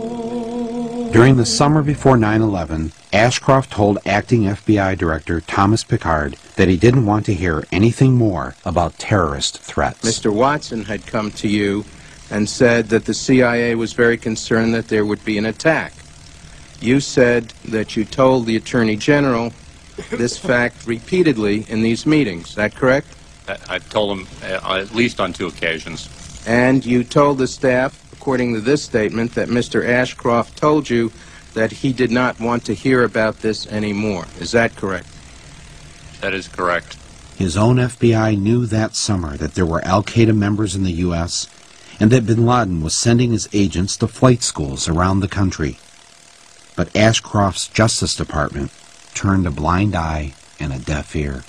During the summer before 9/11, Ashcroft told acting FBI Director Thomas Pickard that he didn't want to hear anything more about terrorist threats. Mr. Watson had come to you and said that the CIA was very concerned that there would be an attack. You said that you told the Attorney General this fact repeatedly in these meetings. Is that correct? I've told him at least on 2 occasions. And you told the staff, according to this statement, that Mr. Ashcroft told you that he did not want to hear about this anymore. Is that correct? That is correct. His own FBI knew that summer that there were Al-Qaeda members in the U.S. and that bin Laden was sending his agents to flight schools around the country. But Ashcroft's Justice Department turned a blind eye and a deaf ear.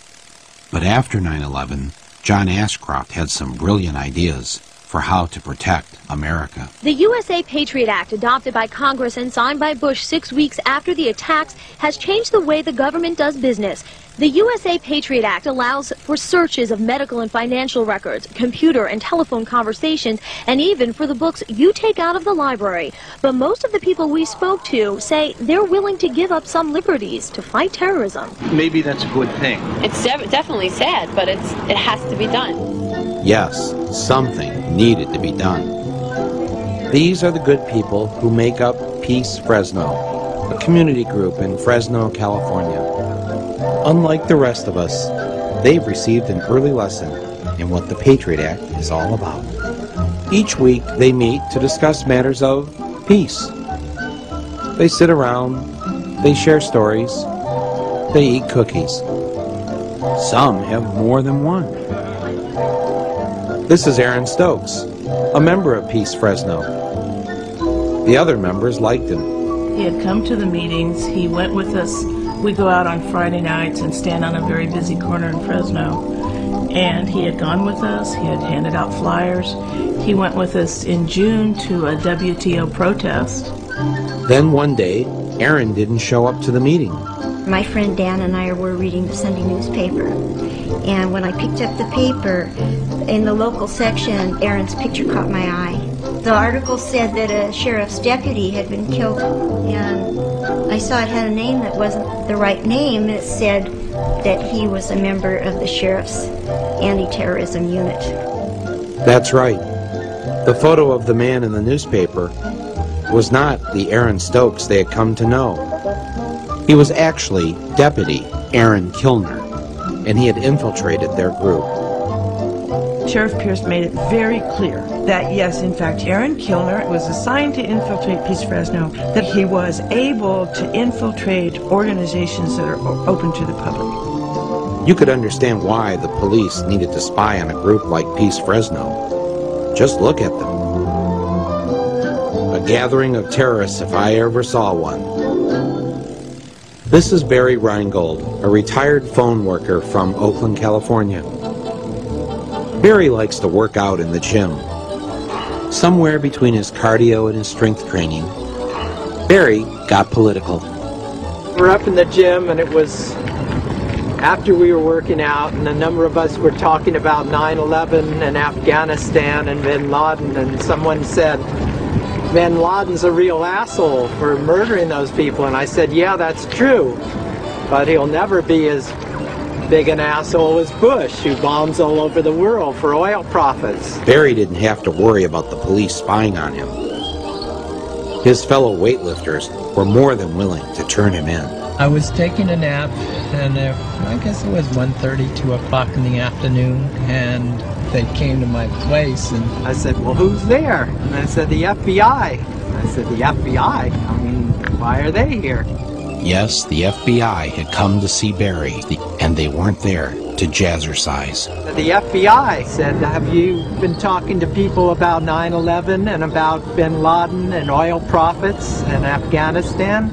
But after 9/11, John Ashcroft had some brilliant ideas for how to protect America. The USA Patriot Act, adopted by Congress and signed by Bush 6 weeks after the attacks, has changed the way the government does business. The USA Patriot Act allows for searches of medical and financial records, computer and telephone conversations, and even for the books you take out of the library. But most of the people we spoke to say they're willing to give up some liberties to fight terrorism. Maybe that's a good thing. It's definitely sad, but it has to be done. Yes, something needed to be done. These are the good people who make up Peace Fresno, a community group in Fresno, California. Unlike the rest of us, they've received an early lesson in what the Patriot Act is all about. Each week, they meet to discuss matters of peace. They sit around, they share stories, they eat cookies. Some have more than one. This is Aaron Stokes, a member of Peace Fresno. The other members liked him. He had come to the meetings. He went with us. We go out on Friday nights and stand on a very busy corner in Fresno. And he had gone with us. He had handed out flyers. He went with us in June to a WTO protest. Then one day, Aaron didn't show up to the meeting. My friend Dan and I were reading the Sunday newspaper. And when I picked up the paper, in the local section, Aaron's picture caught my eye. The article said that a sheriff's deputy had been killed, and I saw it had a name that wasn't the right name. It said that he was a member of the sheriff's anti-terrorism unit. That's right. The photo of the man in the newspaper was not the Aaron Stokes they had come to know. He was actually Deputy Aaron Kilner, and he had infiltrated their group. Sheriff Pierce made it very clear that, yes, in fact, Aaron Kilner was assigned to infiltrate Peace Fresno, that he was able to infiltrate organizations that are open to the public. You could understand why the police needed to spy on a group like Peace Fresno. Just look at them. A gathering of terrorists if I ever saw one. This is Barry Reingold, a retired phone worker from Oakland, California. Barry likes to work out in the gym. Somewhere between his cardio and his strength training, Barry got political. We're up in the gym, and it was after we were working out, and a number of us were talking about 9/11 and Afghanistan and bin Laden, and someone said, bin Laden's a real asshole for murdering those people. And I said, yeah, that's true, but he'll never be as big an asshole as Bush, who bombs all over the world for oil profits. Barry didn't have to worry about the police spying on him. His fellow weightlifters were more than willing to turn him in. I was taking a nap, and I guess it was 1:30, 2 o'clock in the afternoon, and they came to my place, and I said, well, who's there? And I said, the FBI. I said, the FBI? I mean, why are they here? Yes, the FBI had come to see Barry, and they weren't there to jazzercise. The FBI said, have you been talking to people about 9/11 and about bin Laden and oil profits and Afghanistan?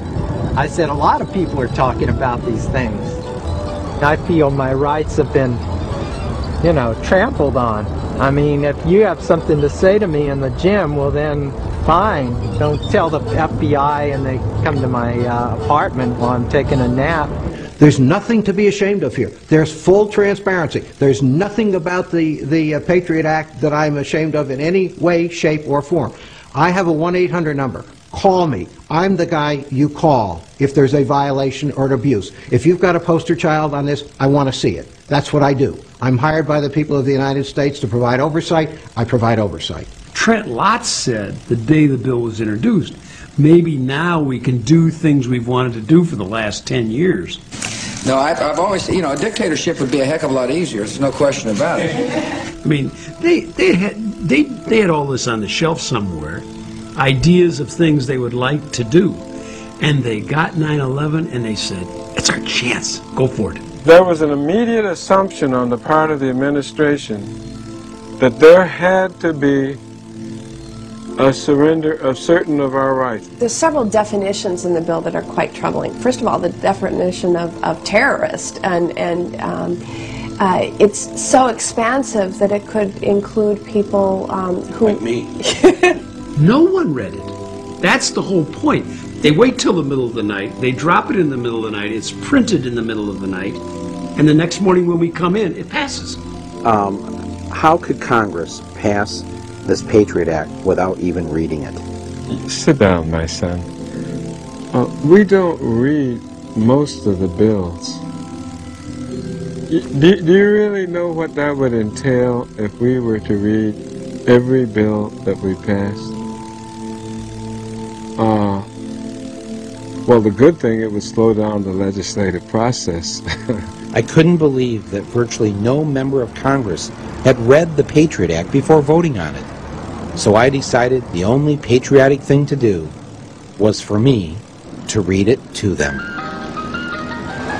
I said, a lot of people are talking about these things. I feel my rights have been, trampled on. I mean, if you have something to say to me in the gym, well then, fine. Don't tell the FBI and they come to my apartment while I'm taking a nap. There's nothing to be ashamed of here. There's full transparency. There's nothing about the Patriot Act that I'm ashamed of in any way, shape, or form. I have a 1-800 number. Call me. I'm the guy you call if there's a violation or an abuse. If you've got a poster child on this, I want to see it. That's what I do. I'm hired by the people of the United States to provide oversight. I provide oversight. Trent Lott said the day the bill was introduced, maybe now we can do things we've wanted to do for the last 10 years. No, I've always, a dictatorship would be a heck of a lot easier. There's no question about it. I mean, they had all this on the shelf somewhere, ideas of things they would like to do, and they got 9/11 and they said, it's our chance. Go for it. There was an immediate assumption on the part of the administration that there had to be a surrender of certain of our rights. There's several definitions in the bill that are quite troubling. First of all, the definition of terrorist, and it's so expansive that it could include people who... Like me. No one read it. That's the whole point. They wait till the middle of the night, they drop it in the middle of the night, it's printed in the middle of the night, and the next morning when we come in, it passes. How could Congress pass this Patriot Act without even reading it? Sit down, my son. We don't read most of the bills. Do you really know what that would entail if we were to read every bill that we passed? Well, the good thing, it would slow down the legislative process. I couldn't believe that virtually no member of Congress had read the Patriot Act before voting on it. So I decided the only patriotic thing to do was for me to read it to them.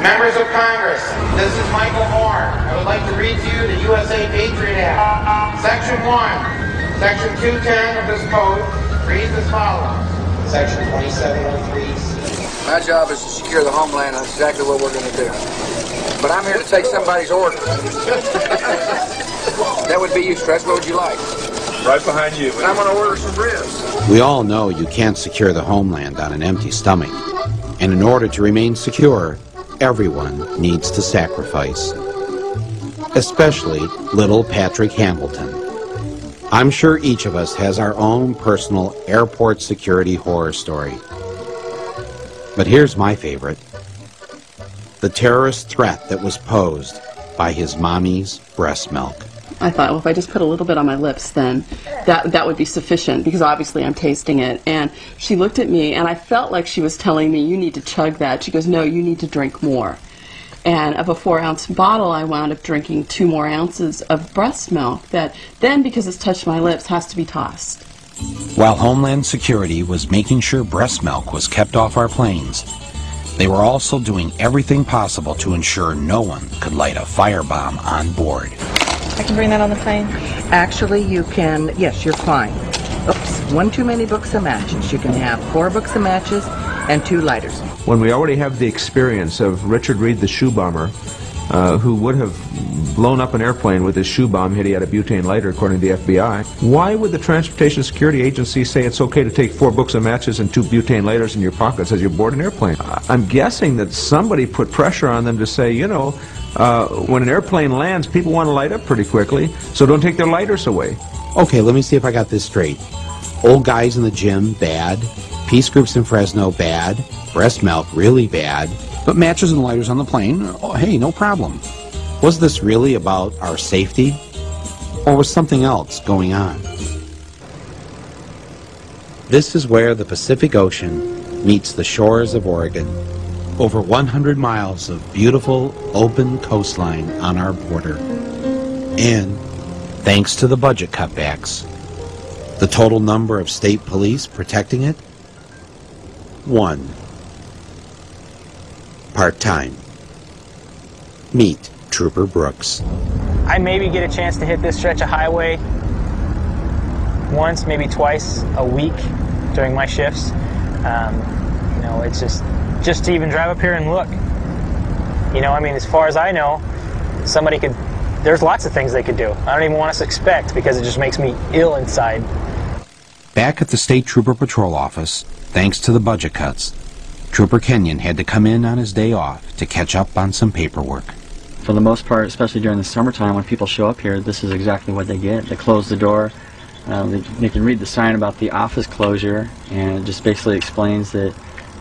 Members of Congress, this is Michael Moore. I would like to read to you the USA Patriot Act. Section 1, Section 210 of this code reads as follows. Section 2703C. My job is to secure the homeland. That's exactly what we're going to do. But I'm here to take somebody's order. That would be you, Stress. What would you like? Right behind you. And I'm going to order some ribs. We all know you can't secure the homeland on an empty stomach. And in order to remain secure, everyone needs to sacrifice. Especially little Patrick Hamilton. I'm sure each of us has our own personal airport security horror story. But here's my favorite. The terrorist threat that was posed by his mommy's breast milk. I thought, well, if I just put a little bit on my lips, then that would be sufficient, because obviously I'm tasting it. And she looked at me, and I felt like she was telling me, you need to chug that. She goes, no, you need to drink more. And of a 4-ounce bottle, I wound up drinking 2 more ounces of breast milk that then, because it's touched my lips, has to be tossed. While Homeland Security was making sure breast milk was kept off our planes, they were also doing everything possible to ensure no one could light a firebomb on board. I can bring that on the plane? Actually, you can, yes, you're fine. Oops, 1 too many books of matches. You can have 4 books of matches and 2 lighters. When we already have the experience of Richard Reed, the shoe bomber, who would have blown up an airplane with his shoe bomb had he had a butane lighter, according to the FBI, why would the Transportation Security Agency say it's okay to take 4 books of matches and 2 butane lighters in your pockets as you board an airplane? I'm guessing that somebody put pressure on them to say, you know, when an airplane lands, people want to light up pretty quickly, so don't take their lighters away. Okay, let me see if I got this straight. Old guys in the gym, bad. Peace groups in Fresno, bad. Breast milk, really bad. But matches and lighters on the plane, oh, hey, no problem. Was this really about our safety? Or was something else going on? This is where the Pacific Ocean meets the shores of Oregon. Over 100 miles of beautiful, open coastline on our border. And, thanks to the budget cutbacks, the total number of state police protecting it? 1. Part-time. Meet Trooper Brooks. I maybe get a chance to hit this stretch of highway once, maybe twice a week during my shifts. You know, it's just to even drive up here and look. You know, I mean, as far as I know, somebody could, there's lots of things they could do. I don't even want to suspect, because it just makes me ill inside. Back at the State Trooper Patrol Office, thanks to the budget cuts, Trooper Kenyon had to come in on his day off to catch up on some paperwork. For the most part, especially during the summertime when people show up here, this is exactly what they get. They close the door. They can read the sign about the office closure, and it just basically explains that,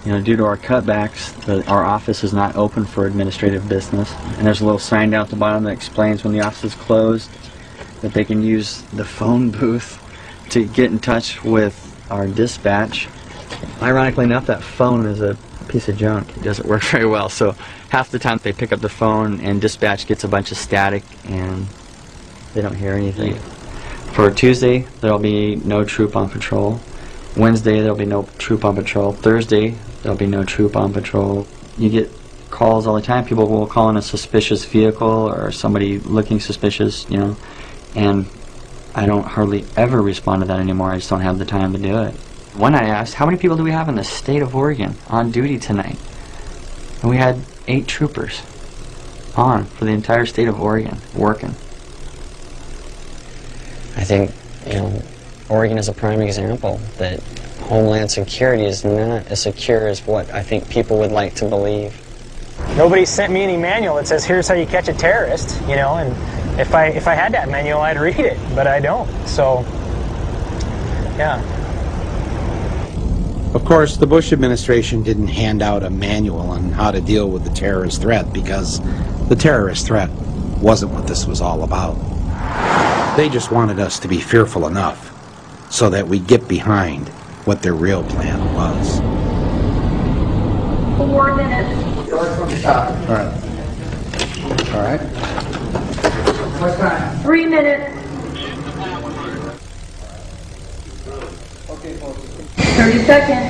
you know, due to our cutbacks, our office is not open for administrative business. And there's a little sign down at the bottom that explains when the office is closed, that they can use the phone booth to get in touch with our dispatch. Ironically enough, that phone is a piece of junk. It doesn't work very well, so half the time they pick up the phone and dispatch gets a bunch of static and they don't hear anything. For Tuesday, there'll be no troop on patrol. Wednesday, there'll be no troop on patrol. Thursday, there'll be no troop on patrol. You get calls all the time. People will call in a suspicious vehicle or somebody looking suspicious, you know, and I don't hardly ever respond to that anymore. I just don't have the time to do it. When I asked, how many people do we have in the state of Oregon on duty tonight? And we had 8 troopers on for the entire state of Oregon working. I think, Oregon is a prime example that Homeland Security is not as secure as what I think people would like to believe. Nobody sent me any manual that says here's how you catch a terrorist, and if I had that manual I'd read it, but I don't. So, yeah. Of course, the Bush administration didn't hand out a manual on how to deal with the terrorist threat because the terrorist threat wasn't what this was all about. They just wanted us to be fearful enough so that we get behind what their real plan was. 4 minutes. Start from the top. All right. All right. What time? 3 minutes. 30 seconds.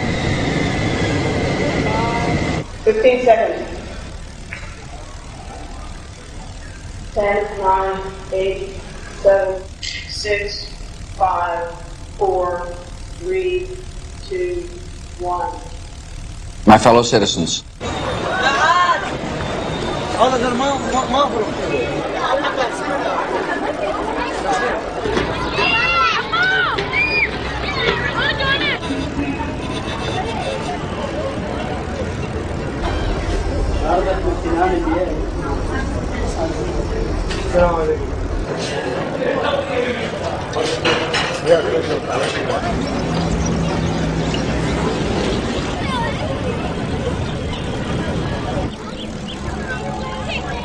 15 seconds. 10, 9, 8, 7, 6, 5, 4, 3, 2, 1. My fellow citizens,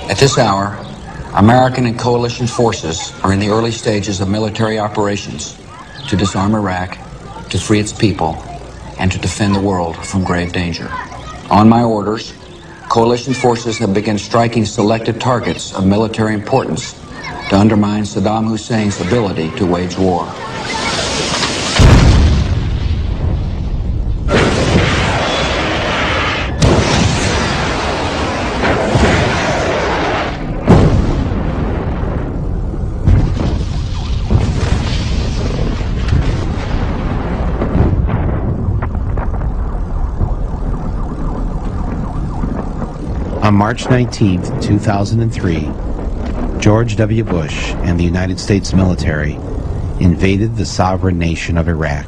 at this hour, American and coalition forces are in the early stages of military operations to disarm Iraq, to free its people, and to defend the world from grave danger. On my orders, coalition forces have begun striking selected targets of military importance to undermine Saddam Hussein's ability to wage war. On March 19, 2003, George W. Bush and the United States military invaded the sovereign nation of Iraq,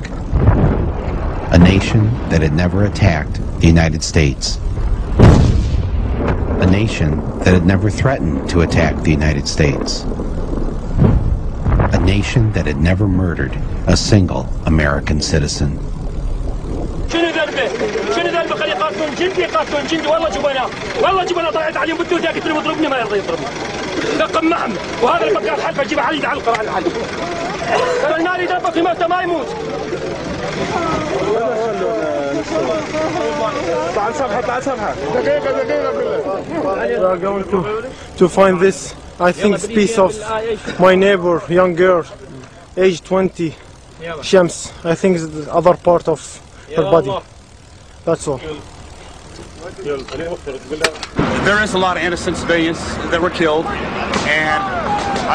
a nation that had never attacked the United States, a nation that had never threatened to attack the United States, a nation that had never murdered a single American citizen. شنو ذنبه؟ شنو ذنبه؟ خلي يقاتلون جندي يقاتلون جندي والله جبنا طلعت عليهم بالدودة قلت له اضربني ما يرضى يضربني. لقم معهم وهذا لما كان حلفه اجيب علي علقه على الحلف. ترى المال يدبر في موته ما يموت. تعال سبحة دقيقة بالله. We are going to find this, I think, piece of my neighbor, young girl, age 20, Shams. I think it's the other part of her body. That's all. There is a lot of innocent civilians that were killed, and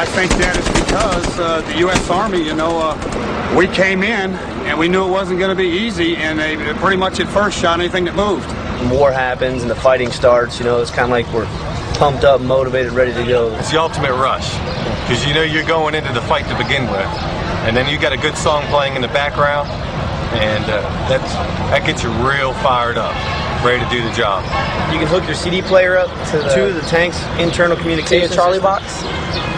I think that is because the U.S. Army, we came in and we knew it wasn't going to be easy, and they pretty much at first shot anything that moved. When war happens and the fighting starts, it's kind of like we're pumped up, motivated, ready to go. It's the ultimate rush, because you're going into the fight to begin with, and then you got a good song playing in the background, and that gets you real fired up, ready to do the job. You can hook your CD player up to the tank's internal communication Charlie box,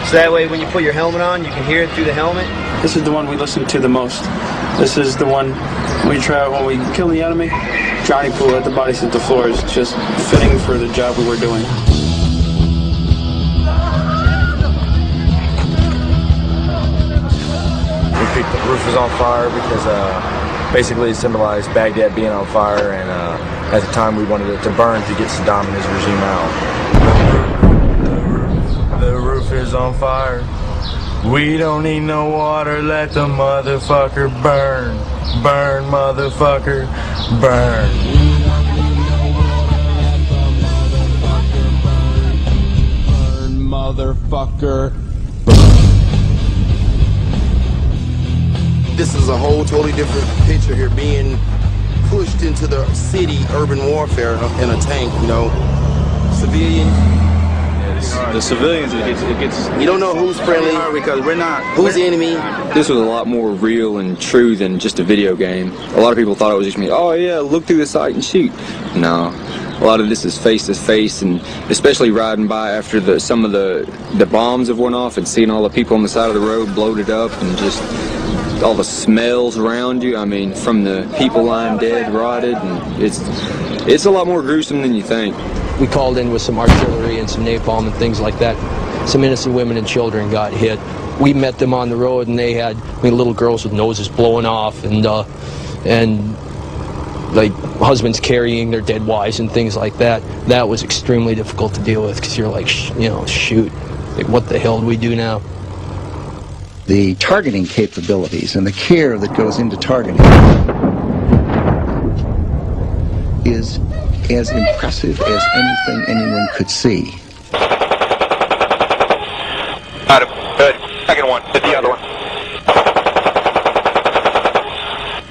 so that way when you put your helmet on, you can hear it through the helmet. This is the one we listen to the most. This is the one we try when we kill the enemy. Johnny Pool let the bodies hit the floor is just fitting for the job we were doing. The roof was on fire because basically it symbolized Baghdad being on fire, and at the time we wanted it to burn to get Saddam and his regime out. The roof is on fire. We don't need no water, let the motherfucker burn. Burn, motherfucker, burn. Burn, motherfucker, burn. this is a whole totally different picture here, being pushed into the city, urban warfare in a tank, you know. Civilian. The civilians, it gets. You don't know who's friendly because we're not. Who's the enemy? This was a lot more real and true than just a video game. A lot of people thought it was just me. Oh yeah, look through the sight and shoot. No, a lot of this is face to face, and especially riding by after some of the bombs have went off and seeing all the people on the side of the road bloated up and just all the smells around you. I mean, from the people lying dead, rotted, and it's a lot more gruesome than you think. We called in with some artillery and some napalm and things like that. Some innocent women and children got hit. We met them on the road, and they had little girls with noses blowing off, and like husbands carrying their dead wives and things like that. That was extremely difficult to deal with because you're like, shoot, like, what the hell do we do now? The targeting capabilities and the care that goes into targeting is as impressive as anything anyone could see. Got him. Good. Second one. Hit the other one.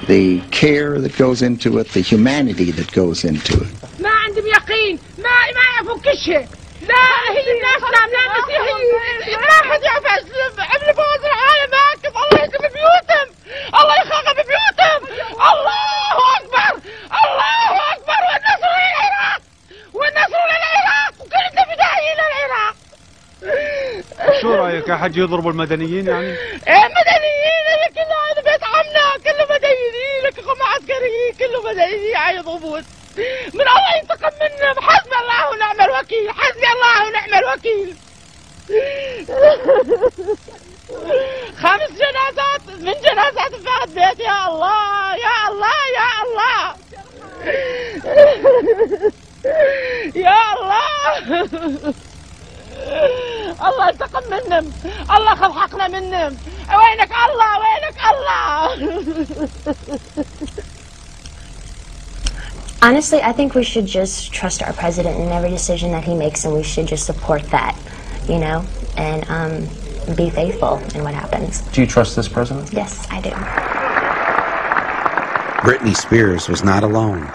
The care that goes into it, the humanity that goes into it. ما عندهم يقين ما يفكش لا هي الناس لا مسيحيين ما حد يعرف عمل بوز العالم هاكف الله يخرب بيوتهم الله يخرب بيوتهم الله أكبر الله أكبر والنصر للعراق والنصر للعراق وكلنا بداية للعراق. شو رأيك أحد يضرب المدنيين يعني؟ إيه مدنيين كله هذا بيت عمنا كله مدنيين لك عسكريين كله مدنيين يضربون من الله ينتقم منهم حسبي الله ونعم الوكيل حسبي الله ونعم الوكيل. 5 جنازات من جنازات فقط بيت يا الله يا الله يا الله يا الله الله انتقم منهم الله خذ حقنا منهم وينك الله وينك الله. Honestly, I think we should just trust our president in every decision that he makes, and we should just support that, and be faithful in what happens. Do you trust this president? Yes, I do. Britney Spears was not alone.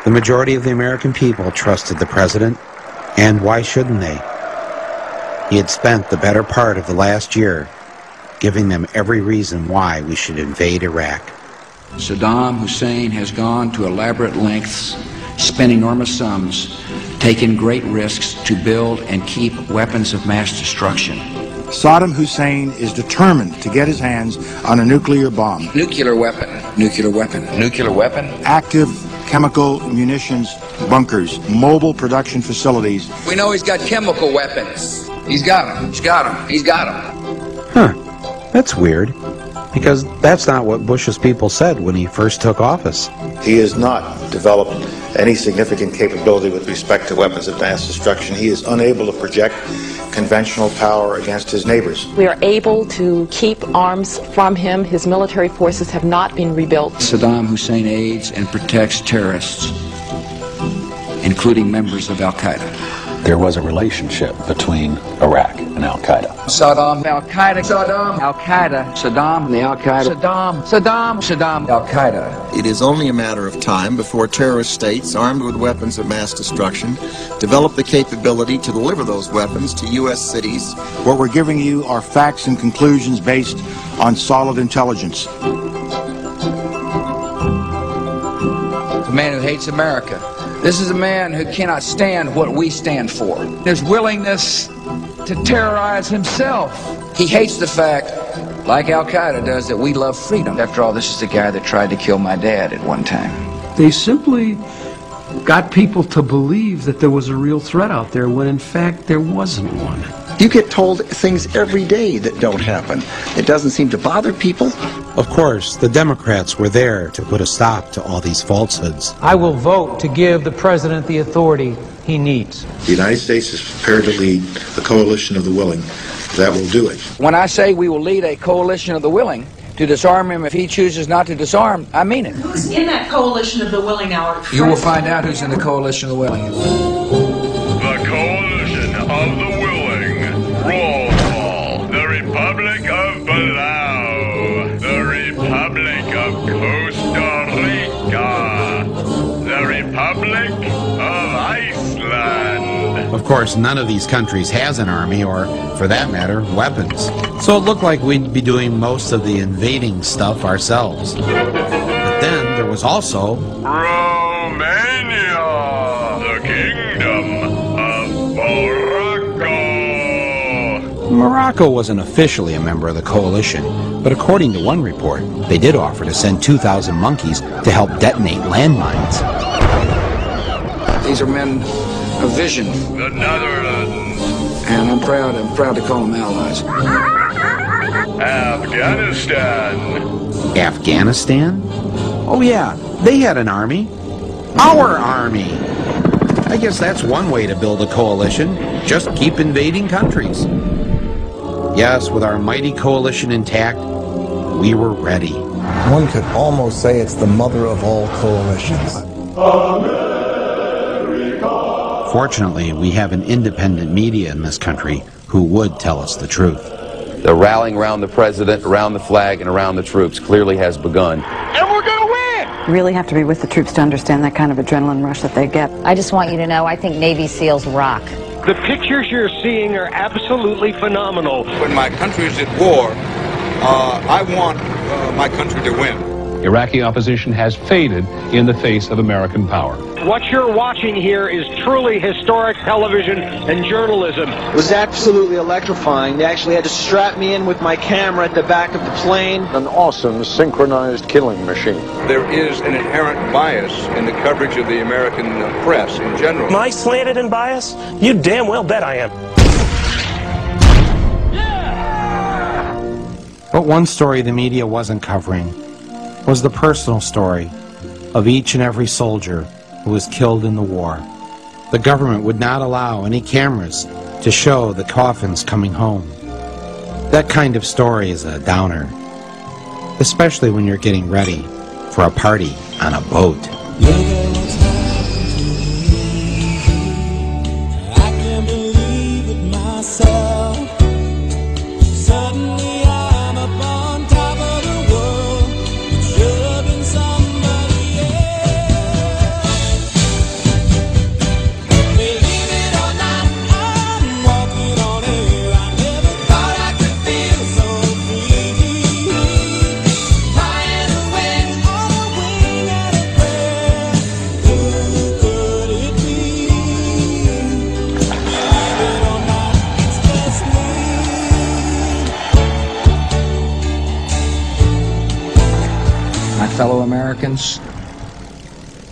The majority of the American people trusted the president, and why shouldn't they? He had spent the better part of the last year giving them every reason why we should invade Iraq. Saddam Hussein has gone to elaborate lengths, spent enormous sums, taken great risks to build and keep weapons of mass destruction. Saddam Hussein is determined to get his hands on a nuclear bomb. Nuclear weapon, nuclear weapon, nuclear weapon. Active chemical munitions bunkers, mobile production facilities. We know he's got chemical weapons. He's got them, he's got them, he's got them. Huh, that's weird. Because that's not what Bush's people said when he first took office. He has not developed any significant capability with respect to weapons of mass destruction. He is unable to project conventional power against his neighbors. We are able to keep arms from him. His military forces have not been rebuilt. Saddam Hussein aids and protects terrorists, including members of Al-Qaeda. There was a relationship between Iraq and Al-Qaeda. Saddam, Al-Qaeda, Saddam, Al-Qaeda, Saddam, the Al-Qaeda, Saddam, Al-Qaeda. It is only a matter of time before terrorist states armed with weapons of mass destruction develop the capability to deliver those weapons to U.S. cities. What we're giving you are facts and conclusions based on solid intelligence. A man who hates America. This is a man who cannot stand what we stand for. There's willingness to terrorize himself. He hates the fact, like Al-Qaeda does, that we love freedom. After all, this is the guy that tried to kill my dad at one time. They simply got people to believe that there was a real threat out there when in fact there wasn't one. You get told things every day that don't happen. It doesn't seem to bother people. Of course, the Democrats were there to put a stop to all these falsehoods. I will vote to give the president the authority he needs. The United States is prepared to lead a coalition of the willing that will do it. When I say we will lead a coalition of the willing to disarm him if he chooses not to disarm, I mean it. Who's in that coalition of the willing now? You will find out who's in the coalition of the willing. The coalition of the willing. Roll call. The Republic of Palau. The course, none of these countries has an army or, for that matter, weapons. So it looked like we'd be doing most of the invading stuff ourselves. But then there was also Romania, the kingdom of Morocco. Morocco wasn't officially a member of the coalition, but according to one report, they did offer to send 2,000 monkeys to help detonate landmines. These are men of vision. The Netherlands. And I'm proud to call them allies. Afghanistan. Afghanistan? Oh yeah, they had an army. Our army. I guess that's one way to build a coalition. Just keep invading countries. Yes, with our mighty coalition intact, we were ready. One could almost say it's the mother of all coalitions. Fortunately, we have an independent media in this country who would tell us the truth. The rallying around the president, around the flag, and around the troops clearly has begun. And we're going to win! You really have to be with the troops to understand that kind of adrenaline rush that they get. I just want you to know, I think Navy SEALs rock. The pictures you're seeing are absolutely phenomenal. When my country is at war, I want my country to win. Iraqi opposition has faded in the face of American power. What you're watching here is truly historic television and journalism. It was absolutely electrifying. They actually had to strap me in with my camera at the back of the plane. An awesome synchronized killing machine. There is an inherent bias in the coverage of the American press in general. Am I slanted and biased? You damn well bet I am. But one story the media wasn't covering was the personal story of each and every soldier who was killed in the war. The government would not allow any cameras to show the coffins coming home. That kind of story is a downer, especially when you're getting ready for a party on a boat. Fellow Americans,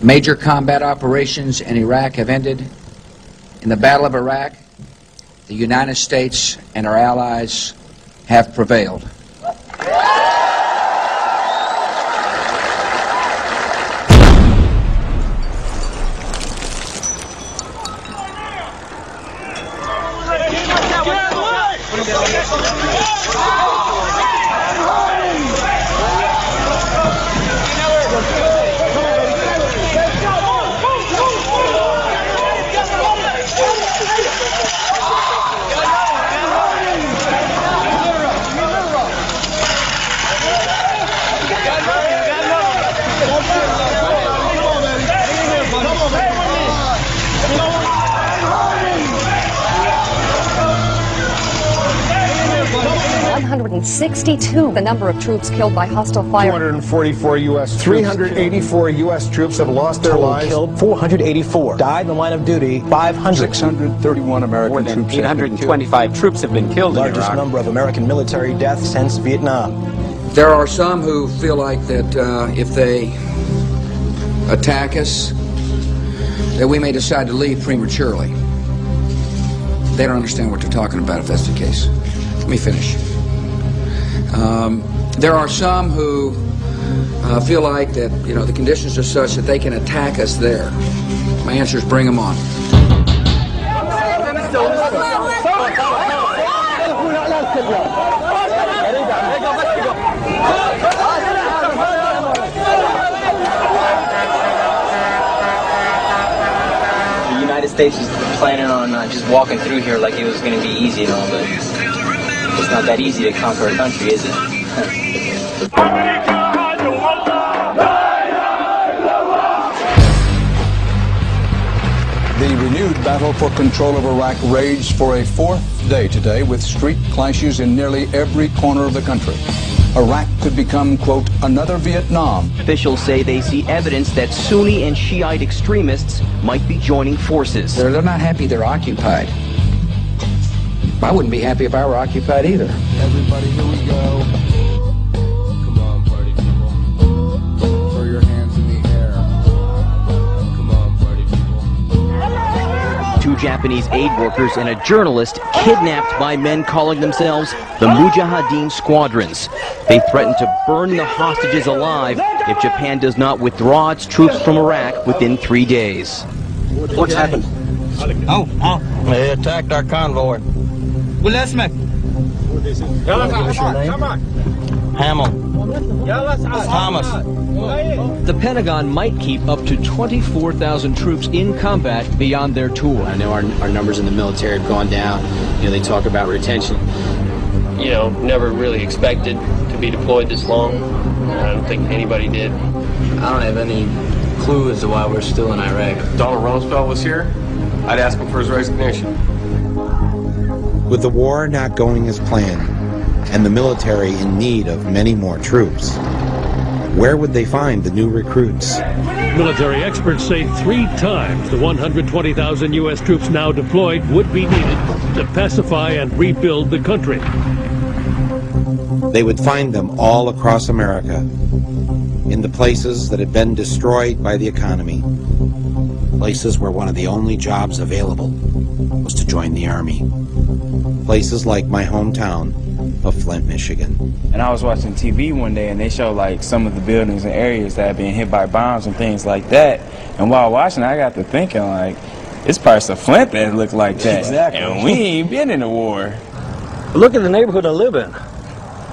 major combat operations in Iraq have ended. In the Battle of Iraq, the United States and our allies have prevailed. The number of troops killed by hostile fire. 244 U.S. troops. 384 U.S. troops have lost their lives. Killed 484. Died in the line of duty 500. 631 American More than troops. 825 troops have been killed in Iraq. Largest number of American military deaths since Vietnam. There are some who feel like that if they attack us, that we may decide to leave prematurely. They don't understand what they're talking about if that's the case. Let me finish. There are some who feel like that, you know, the conditions are such that they can attack us there. My answer is bring them on. The United States is planning on just walking through here like it was going to be easy and all, but it's not that easy to conquer a country, is it? The renewed battle for control of Iraq raged for a fourth day today with street clashes in nearly every corner of the country. Iraq could become, quote, another Vietnam. Officials say they see evidence that Sunni and Shiite extremists might be joining forces. They're not happy they're occupied. I wouldn't be happy if I were occupied either. Everybody, here we go. Come on, party people. Throw your hands in the air. Come on, party people. 2 Japanese aid workers and a journalist kidnapped by men calling themselves the Mujahideen Squadrons. They threaten to burn the hostages alive if Japan does not withdraw its troops from Iraq within 3 days. What's happened? They attacked our convoy. Hamill. Thomas. The Pentagon might keep up to 24,000 troops in combat beyond their tour. I know our numbers in the military have gone down. You know, they talk about retention. You know, never really expected to be deployed this long. I don't think anybody did. I don't have any clue as to why we're still in Iraq. If Donald Rumsfeld was here, I'd ask him for his resignation. With the war not going as planned, and the military in need of many more troops, where would they find the new recruits? Military experts say 3 times the 120,000 U.S. troops now deployed would be needed to pacify and rebuild the country. They would find them all across America, in the places that had been destroyed by the economy, places where one of the only jobs available was to join the Army. Places like my hometown of Flint, Michigan. And I was watching TV one day and they showed like some of the buildings and areas that had been hit by bombs and things like that. And while watching, I got to thinking like, it's parts of Flint that look like that. Exactly. And we ain't been in a war. Look at the neighborhood I live in.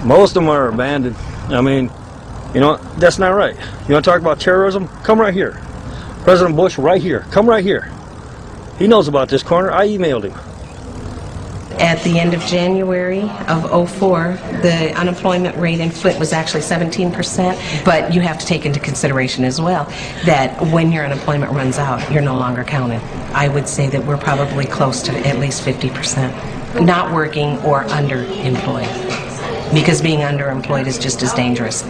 Most of them are abandoned. I mean, you know, that's not right. You want to talk about terrorism? Come right here. President Bush right here. Come right here. He knows about this corner. I emailed him. At the end of January of 04, the unemployment rate in Flint was actually 17%, but you have to take into consideration as well that when your unemployment runs out, you're no longer counted. I would say that we're probably close to at least 50% not working or underemployed, because being underemployed is just as dangerous.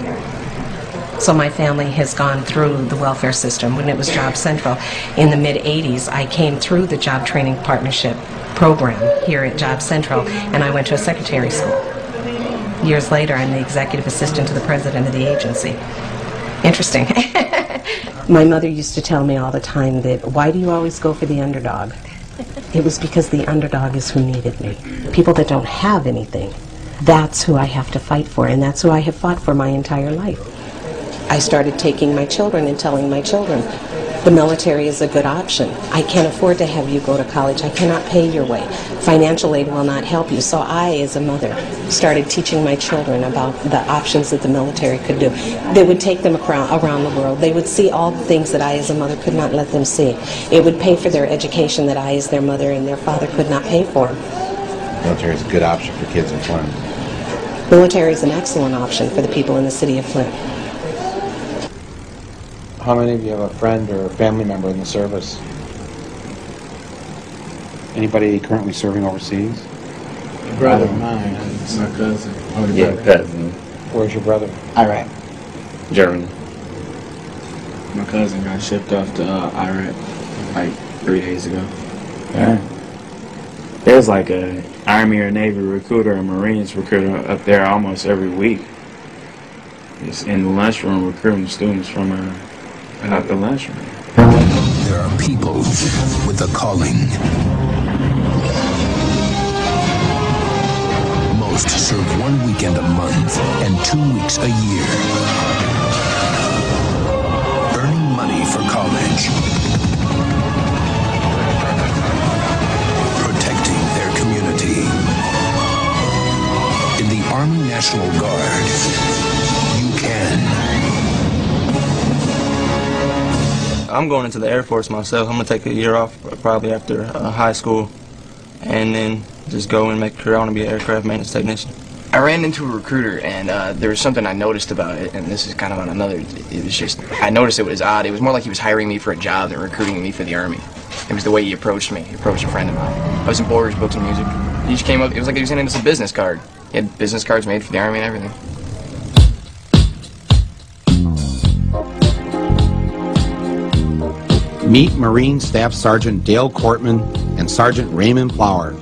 So my family has gone through the welfare system. When it was Job Central in the mid-'80s, I came through the Job Training Partnership program here at Job Central, and I went to a secretary school. Years later, I'm the executive assistant to the president of the agency. Interesting. My mother used to tell me all the time that, why do you always go for the underdog? It was because the underdog is who needed me. People that don't have anything, that's who I have to fight for, and that's who I have fought for my entire life. I started taking my children and telling my children, the military is a good option. I can't afford to have you go to college. I cannot pay your way. Financial aid will not help you. So I, as a mother, started teaching my children about the options that the military could do. They would take them around the world. They would see all the things that I, as a mother, could not let them see. It would pay for their education that I, as their mother, and their father could not pay for. Military is a good option for kids in Flint. Military is an excellent option for the people in the city of Flint. How many of you have a friend or a family member in the service? Anybody currently serving overseas? A brother of mine, it's my cousin. Yeah, cousin. Where's your brother? Iraq. Germany. My cousin got shipped off to Iraq like 3 days ago. Yeah. There's like a Army or Navy recruiter or Marines recruiter up there almost every week. Just in the lunchroom recruiting students from out the lunchroom. There are people with a calling. Most serve 1 weekend a month and 2 weeks a year. Earning money for college. Protecting their community. In the Army National Guard, you can. I'm going into the Air Force myself. I'm going to take a year off probably after high school and then just go and make a career. I want to be an aircraft maintenance technician. I ran into a recruiter, and there was something I noticed about it, and this is kind of on another, it was just, I noticed it was odd. It was more like he was hiring me for a job than recruiting me for the Army. It was the way he approached me. He approached a friend of mine. I was in Borders, books and music. He just came up, it was like he was sending us a business card. He had business cards made for the Army and everything. Meet Marine Staff Sergeant Dale Cortman and Sergeant Raymond Plower.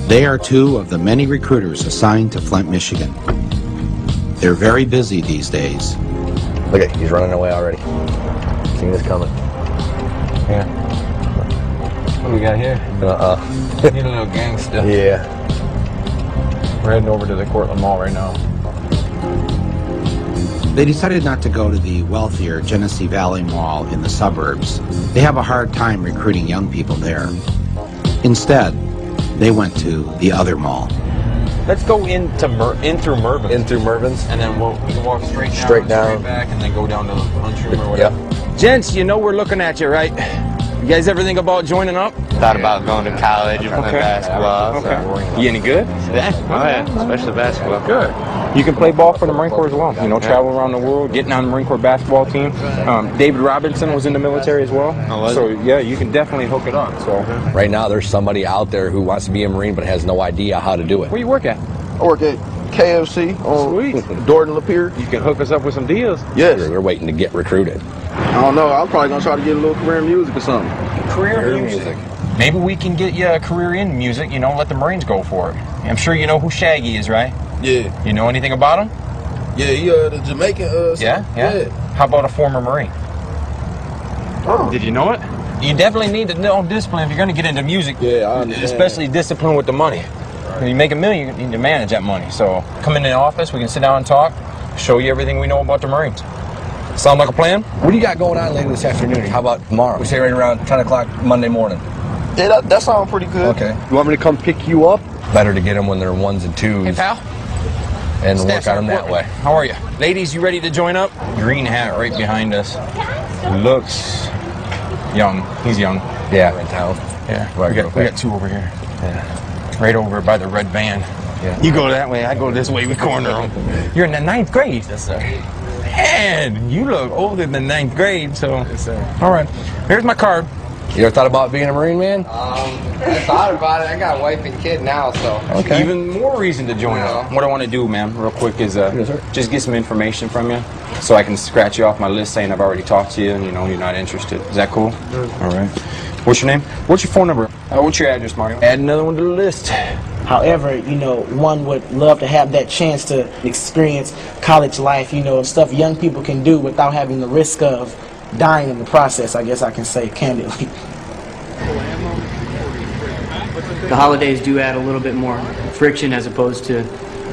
They are two of the many recruiters assigned to Flint, Michigan. They're very busy these days. Look at, he's running away already. Seen this coming. Yeah. What do we got here? Need a little gangster. Yeah. We're heading over to the Cortland Mall right now. They decided not to go to the wealthier Genesee Valley Mall in the suburbs. They have a hard time recruiting young people there. Instead, they went to the other mall. Let's go in through Mervyn's. In through Mervyn's? And then we can walk straight down, straight back, and then go down to the lunchroom or whatever. Yep. Gents, you know we're looking at you, right? You guys ever think about joining up? Thought about going to college and playing basketball. Okay. You any good? Yeah. Oh yeah, especially basketball. Good. You can play ball for the Marine Corps as well. You know, travel around the world, getting on the Marine Corps basketball team. David Robinson was in the military as well. So yeah, you can definitely hook it up. So right now, there's somebody out there who wants to be a Marine but has no idea how to do it. Where you work at? I work at KFC on Dorton Lapeer. You can hook us up with some deals. Yes. You're waiting to get recruited. I don't know. I'm probably gonna try to get a little career in music or something. Career music. Maybe we can get you a career in music. You know, let the Marines go for it. I'm sure you know who Shaggy is, right? Yeah. You know anything about him? Yeah, he the Jamaican. Yeah. How about a former Marine? Oh. Did you know it? You definitely need to know discipline if you're going to get into music. Yeah, I understand. Especially discipline with the money. When you make $1 million, you need to manage that money. So come in the office, we can sit down and talk, show you everything we know about the Marines. Sound like a plan? What do you got going on later this afternoon? How about tomorrow? We say right around 10 o'clock Monday morning. Yeah, that sounds pretty good. Okay. You want me to come pick you up? Better to get them when they're ones and twos. Hey, pal. And work on them that way. How are you? Ladies, you ready to join up? Green hat right behind us. Looks young. He's young. Yeah, in town. Yeah. We got two over here. Yeah. Right over by the red van. Yeah. You go that way, I go this way, we corner them. You're in the 9th grade. Yes, sir. Man, you look older than 9th grade, so. Yes, sir. All right. Here's my card. You ever thought about being a Marine, man? I thought about it. I got a wife and kid now, so. Okay. Even more reason to join up. What I want to do, man, real quick, is just get some information from you so I can scratch you off my list saying I've already talked to you and you know you're not interested. Is that cool? All right. What's your name? What's your phone number? What's your address, Mario? Add another one to the list. However, you know, one would love to have that chance to experience college life, you know, stuff young people can do without having the risk of dying in the process, I guess I can say candidly. The holidays do add a little bit more friction as opposed to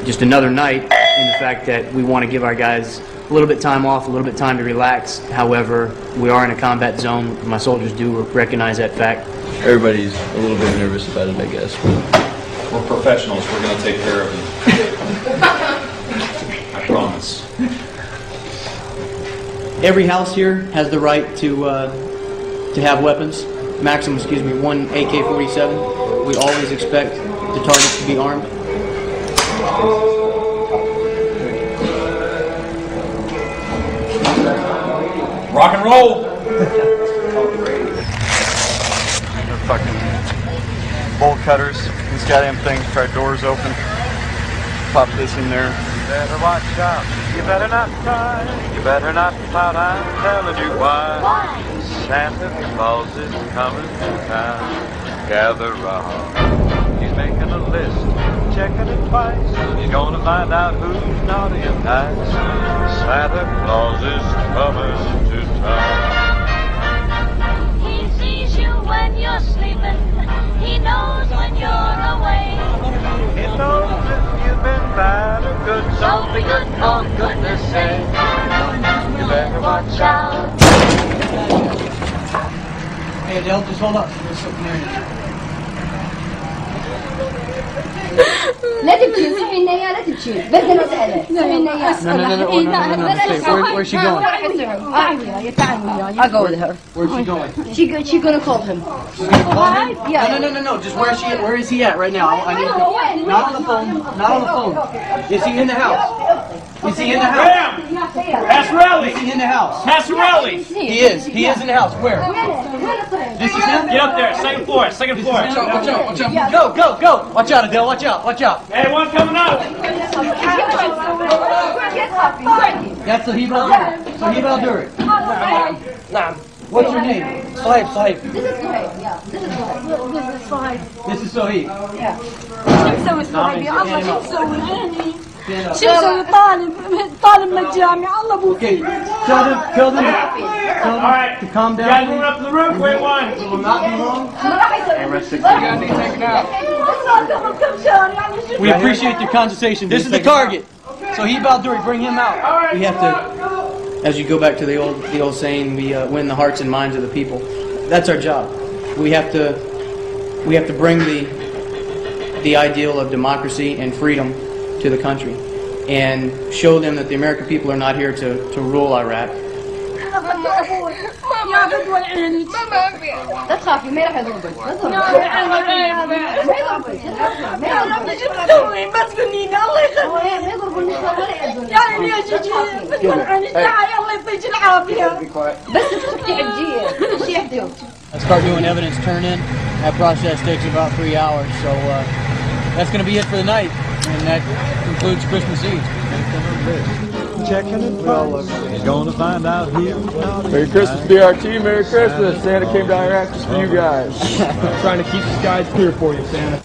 just another night, in the fact that we want to give our guys a little bit time off, a little bit time to relax. However, we are in a combat zone. My soldiers do recognize that fact. Everybody's a little bit nervous about it, I guess. We're professionals. We're going to take care of it. I promise. Every house here has the right to have weapons. Maximum, one AK-47. We always expect the targets to be armed. Rock and roll! Fucking bolt cutters. These goddamn things try doors open. Pop this in there. You better watch out. You better not cry. You better not pout. I'm telling you why. Why? Santa Claus is coming to town. Gather round. He's making a list, checking it twice. He's gonna find out who's naughty and nice. Santa Claus is coming to town. He sees you when you're sleeping. He knows when you're away. He knows if you've been bad or good. So be good for goodness sake. You better watch out. Hey Adele, just hold up. لا تبكي صحي النية لا تبكي بدنا نسألك صحي النية Where's she going? I'll go with her. Where's she going? She's gonna call him. Yeah. No. Just where is he at right now? I need to, not on the phone. Not on the phone. Is he in the house? Is he in the house? Pastorelli! Is he in the house? Pastorelli! He is. He is in the house. Where? This is him? Get up there, second floor, second floor. Watch out. Go. Watch out, Adele. Watch out. Hey, one coming up! That's Sahib Al-Duri. Sahib Al-Duri. What's your name? Sahib. This is Sahib, yeah. This is Sahib. This is Sahib. Yeah. شو مسوي صاحبي؟ الله شو مسوي عيني؟ شو مسوي طالب من الجامعة الله ابوك. Okay, tell them to calm down. Guys, moving up to the roof, wait one. It will not be long. We appreciate your condescension. This is the target. Sahib Al-Duri, bring him out. We have to, as you go back to the old saying, we win the hearts and minds of the people. That's our job. We have to bring the ideal of democracy and freedom to the country and show them that the American people are not here to rule Iraq. لا تخافي ما راح يضربك. بس قولي الله يخليك ما يضربني ولا يأذوني. يعني يا جيجي تعالي الله يعطيك العافية. بس تخفي عجية شو يحدث. I start doing evidence turn-in. That process takes about 3 hours, so that's going to be it for the night, and that concludes Christmas Eve. Checking it. Well, he's going to find out here. Merry Christmas, BRT. Merry Christmas. Santa came down here after for you guys. Trying to keep the skies clear for you, Santa.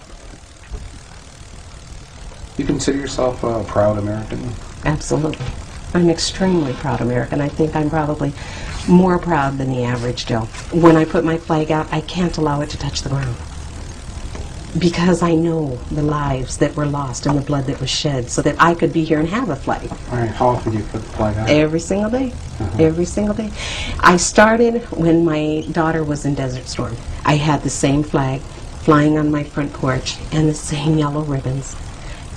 You consider yourself a proud American? Absolutely. I'm extremely proud American. I think I'm probably more proud than the average Joe. When I put my flag out, I can't allow it to touch the ground. Because I know the lives that were lost and the blood that was shed so that I could be here and have a flag. All right, how often do you put the flag out? Every single day. Every single day. I started when my daughter was in Desert Storm. I had the same flag flying on my front porch and the same yellow ribbons,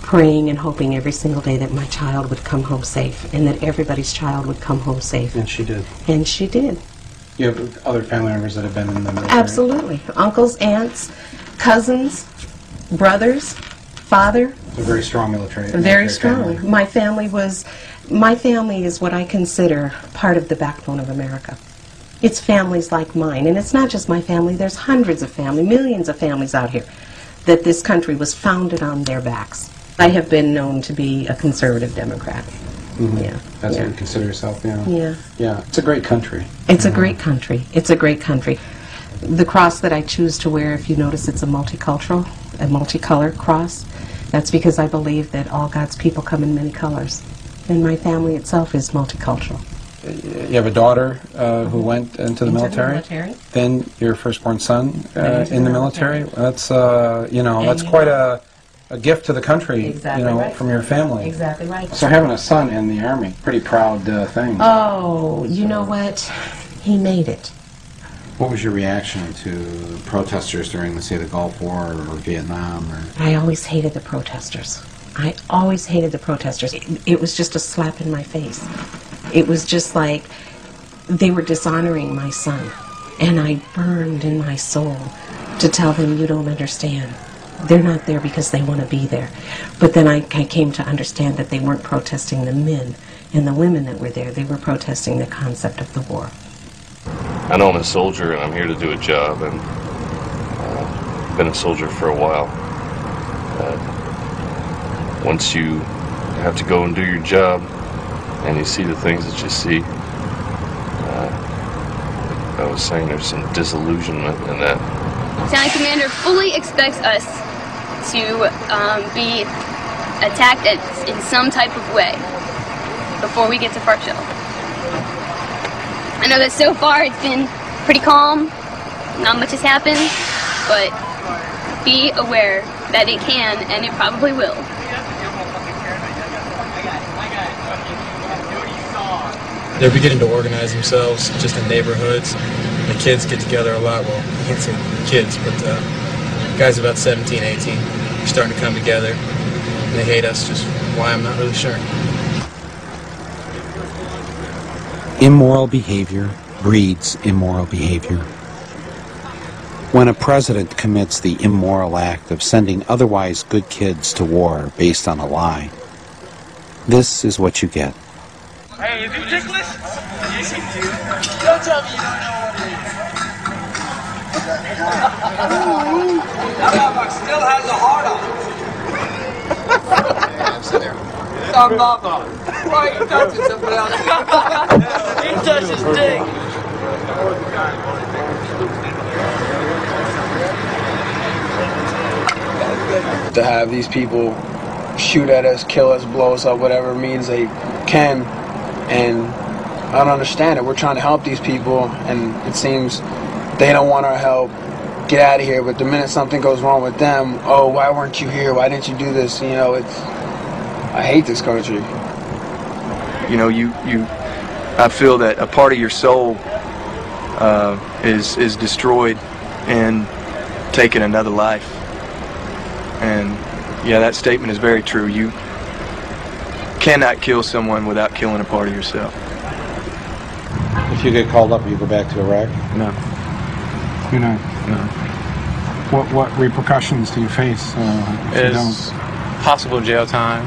praying and hoping every single day that my child would come home safe and that everybody's child would come home safe. And she did. And she did. You have other family members that have been in the military? Absolutely. Uncles, aunts, cousins, brothers, father. A very strong military. Very strong. Family. My family is what I consider part of the backbone of America. It's families like mine, and it's not just my family. There's hundreds of families, millions of families out here that this country was founded on their backs. I have been known to be a conservative Democrat. Yeah. That's what you consider yourself, yeah. Yeah. Yeah. It's a great country. It's a great country. It's a great country. The cross that I choose to wear, if you notice, it's a multicolored cross. That's because I believe that all God's people come in many colors. And my family itself is multicultural. You have a daughter who went into the military. Then your firstborn son in the military. That's that's quite a gift to the country. Exactly from your family. Exactly right. So having a son in the Army, pretty proud thing. Oh, you know what? He made it. What was your reaction to protesters during, say, the Gulf War or Vietnam? I always hated the protesters. I always hated the protesters. It was just a slap in my face. It was just like they were dishonoring my son. And I burned in my soul to tell them, you don't understand. They're not there because they want to be there. But then I came to understand that they weren't protesting the men and the women that were there. They were protesting the concept of the war. I know I'm a soldier and I'm here to do a job, and been a soldier for a while. Once you have to go and do your job and you see the things that you see, I was saying there's some disillusionment in that. Lieutenant Commander fully expects us to be attacked in some type of way before we get to Park Hill. I know that so far it's been pretty calm, not much has happened, but be aware that it can and it probably will. They're beginning to organize themselves just in neighborhoods. The kids get together a lot. Well, I can't say kids, but guys about 17, 18 are starting to come together. they hate us, just why I'm not really sure. Immoral behavior breeds immoral behavior. When a president commits the immoral act of sending otherwise good kids to war based on a lie, this is what you get. Hey, is it ticklish? Yes, you do. Don't tell me you don't know what it is. That motherfucker still has a heart on it. Some mother. Why are you touching somebody else? He touched his dick. To have these people shoot at us, kill us, blow us up, whatever means they can, and I don't understand it. We're trying to help these people, and it seems they don't want our help. Get out of here. But the minute something goes wrong with them, oh, why weren't you here? Why didn't you do this? You know, I hate this country. You know, I feel that a part of your soul is destroyed and taking another life. And yeah, that statement is very true. You cannot kill someone without killing a part of yourself. If you get called up, you go back to Iraq? No. You know? No. What repercussions do you face if you don't? Possible jail time.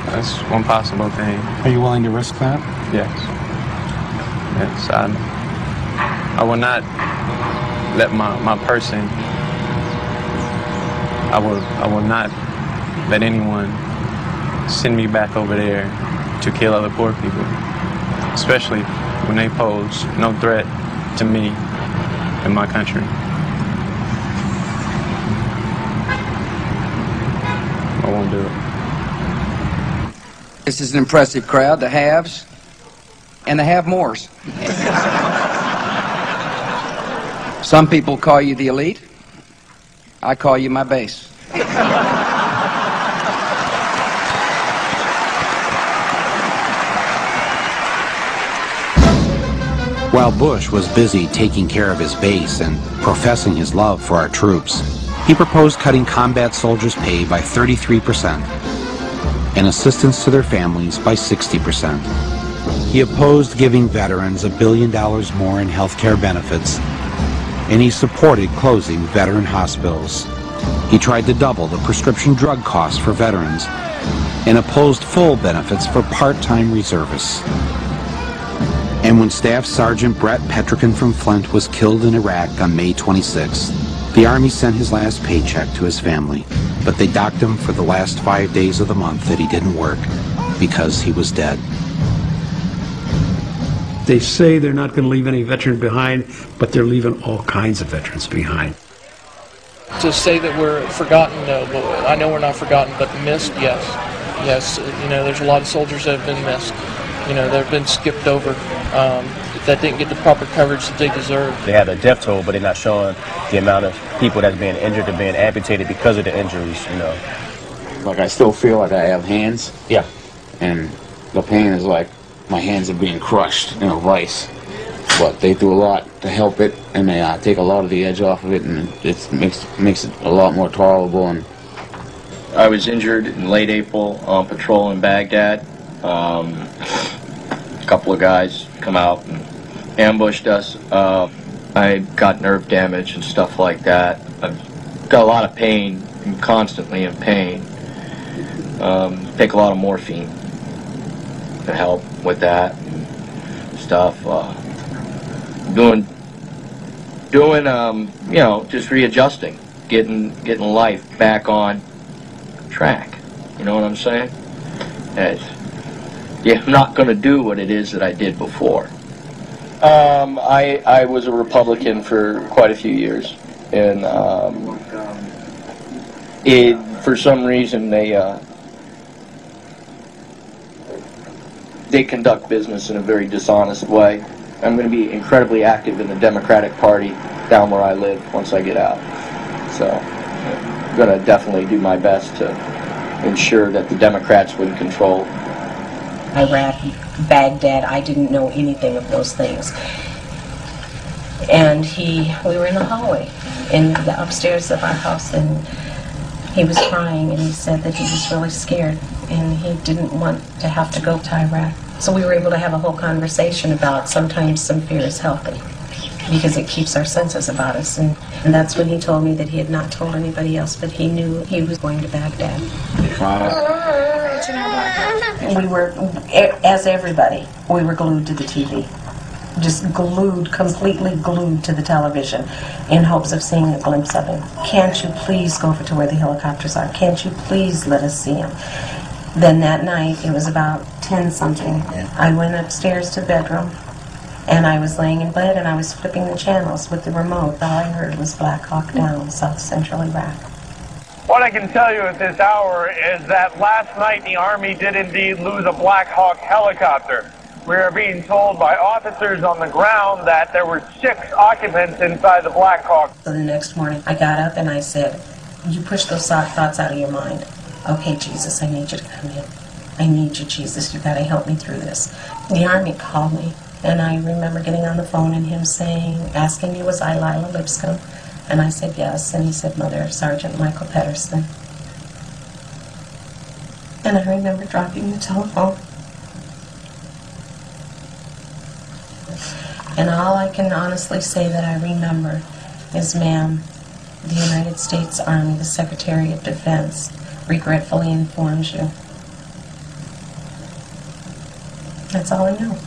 That's one possible thing. Are you willing to risk that? Yes. Yes, I will not let my person, I will not let anyone send me back over there to kill other poor people, especially when they pose no threat to me and my country. I won't do it. This is an impressive crowd, the haves and the have-mores. Some people call you the elite. I call you my base. While Bush was busy taking care of his base and professing his love for our troops, he proposed cutting combat soldiers' pay by 33% and assistance to their families by 60%. He opposed giving veterans $1 billion more in health care benefits, and he supported closing veteran hospitals. He tried to double the prescription drug costs for veterans and opposed full benefits for part-time reservists. And when Staff Sergeant Brett Petrikin from Flint was killed in Iraq on May 26th, the Army sent his last paycheck to his family, but they docked him for the last 5 days of the month that he didn't work because he was dead. They say they're not going to leave any veteran behind, but they're leaving all kinds of veterans behind. To say that we're forgotten, no, but I know we're not forgotten, but missed, yes. Yes, you know, there's a lot of soldiers that have been missed. You know, they've been skipped over, that didn't get the proper coverage that they deserve. They have a death toll, but they're not showing the amount of people that's being injured or being amputated because of the injuries, you know. Like, I still feel like I have hands. Yeah. And the pain is like my hands are being crushed in a vice. But they do a lot to help it, and they take a lot of the edge off of it, and it makes it a lot more tolerable. And I was injured in late April on patrol in Baghdad. A couple of guys come out and ambushed us. I got nerve damage and stuff like that. I've got a lot of pain. I'm constantly in pain. Take a lot of morphine to help with that and stuff. Doing you know, just readjusting, getting life back on track. You know what I'm saying? Yeah, I'm not going to do what it is that I did before. I was a Republican for quite a few years, and for some reason they conduct business in a very dishonest way. I'm going to be incredibly active in the Democratic Party down where I live once I get out. So I'm going to definitely do my best to ensure that the Democrats win control. Iraq, Baghdad, I didn't know anything of those things. And we were in the hallway, in the upstairs of our house, and He was crying, and he said that he was really scared, and he didn't want to have to go to Iraq. So we were able to have a whole conversation about sometimes some fear is healthy, because it keeps our senses about us. And that's when he told me that he had not told anybody else, but he knew he was going to Baghdad. We were, as everybody, we were glued to the TV. Just glued, completely glued to the television in hopes of seeing a glimpse of him. Can't you please go over to where the helicopters are? Can't you please let us see him? Then that night, it was about 10-something, I went upstairs to the bedroom, and I was laying in bed and I was flipping the channels with the remote. All I heard was Black Hawk Down, South Central Iraq. What I can tell you at this hour is that last night the Army did indeed lose a Black Hawk helicopter. We are being told by officers on the ground that there were 6 occupants inside the Black Hawk. So the next morning, I got up and I said, you push those thoughts out of your mind. Okay, Jesus, I need you to come in. I need you, Jesus. You got to help me through this. The Army called me, and I remember getting on the phone and him asking me, was I Lila Lipscomb? And I said yes, and he said, Mother, Sergeant Michael Pedersen. And I remember dropping the telephone. And all I can honestly say that I remember is, ma'am, the United States Army, the Secretary of Defense, regretfully informs you. That's all I know.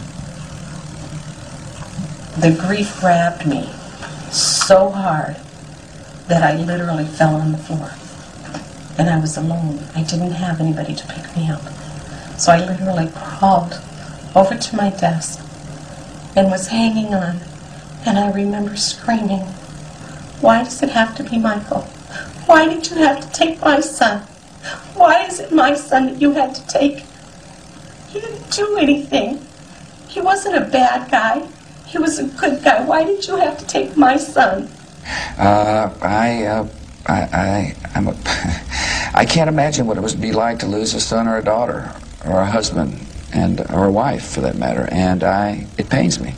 The grief grabbed me so hard that I literally fell on the floor. And I was alone. I didn't have anybody to pick me up. So I literally crawled over to my desk and was hanging on. And I remember screaming, why does it have to be Michael? Why did you have to take my son? Why is it my son that you had to take? He didn't do anything. He wasn't a bad guy. He was a good guy. Why did you have to take my son? I can't imagine what it would be like to lose a son or a daughter, or a husband, or a wife, for that matter, and it pains me.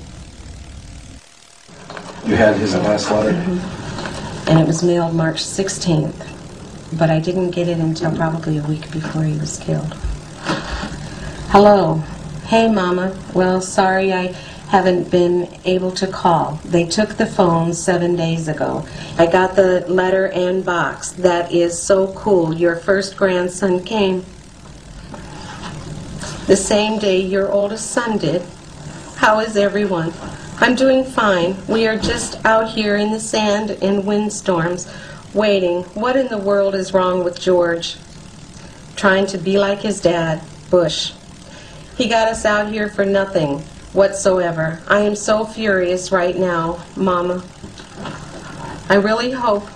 You had his last letter? Mm-hmm. And it was mailed March 16th, but I didn't get it until probably a week before he was killed. Hello. Hey, Mama. Well, sorry I haven't been able to call. They took the phone 7 days ago. I got the letter and box. That is so cool. Your first grandson came the same day your oldest son did. How is everyone? I'm doing fine. We are just out here in the sand and windstorms, waiting. What in the world is wrong with George? Trying to be like his dad, Bush. He got us out here for nothing whatsoever. I am so furious right now, Mama. I really hope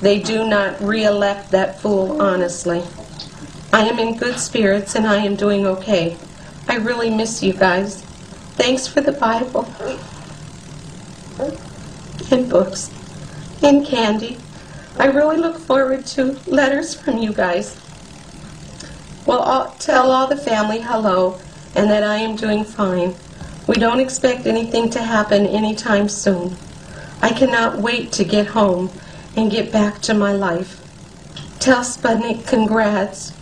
they do not re-elect that fool, honestly. I am in good spirits and I am doing okay. I really miss you guys. Thanks for the Bible and books and candy. I really look forward to letters from you guys. Well, I'll tell all the family hello and that I am doing fine. We don't expect anything to happen anytime soon. I cannot wait to get home and get back to my life. Tell Sputnik congrats,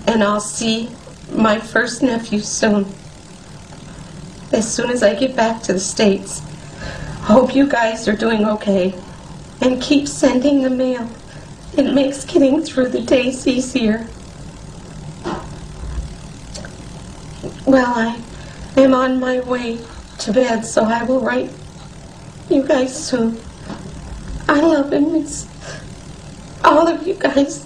and I'll see my first nephew soon. As soon as I get back to the States. Hope you guys are doing okay. And keep sending the mail. It makes getting through the days easier. Well, I am on my way to bed, so I will write you guys soon. I love and miss all of you guys.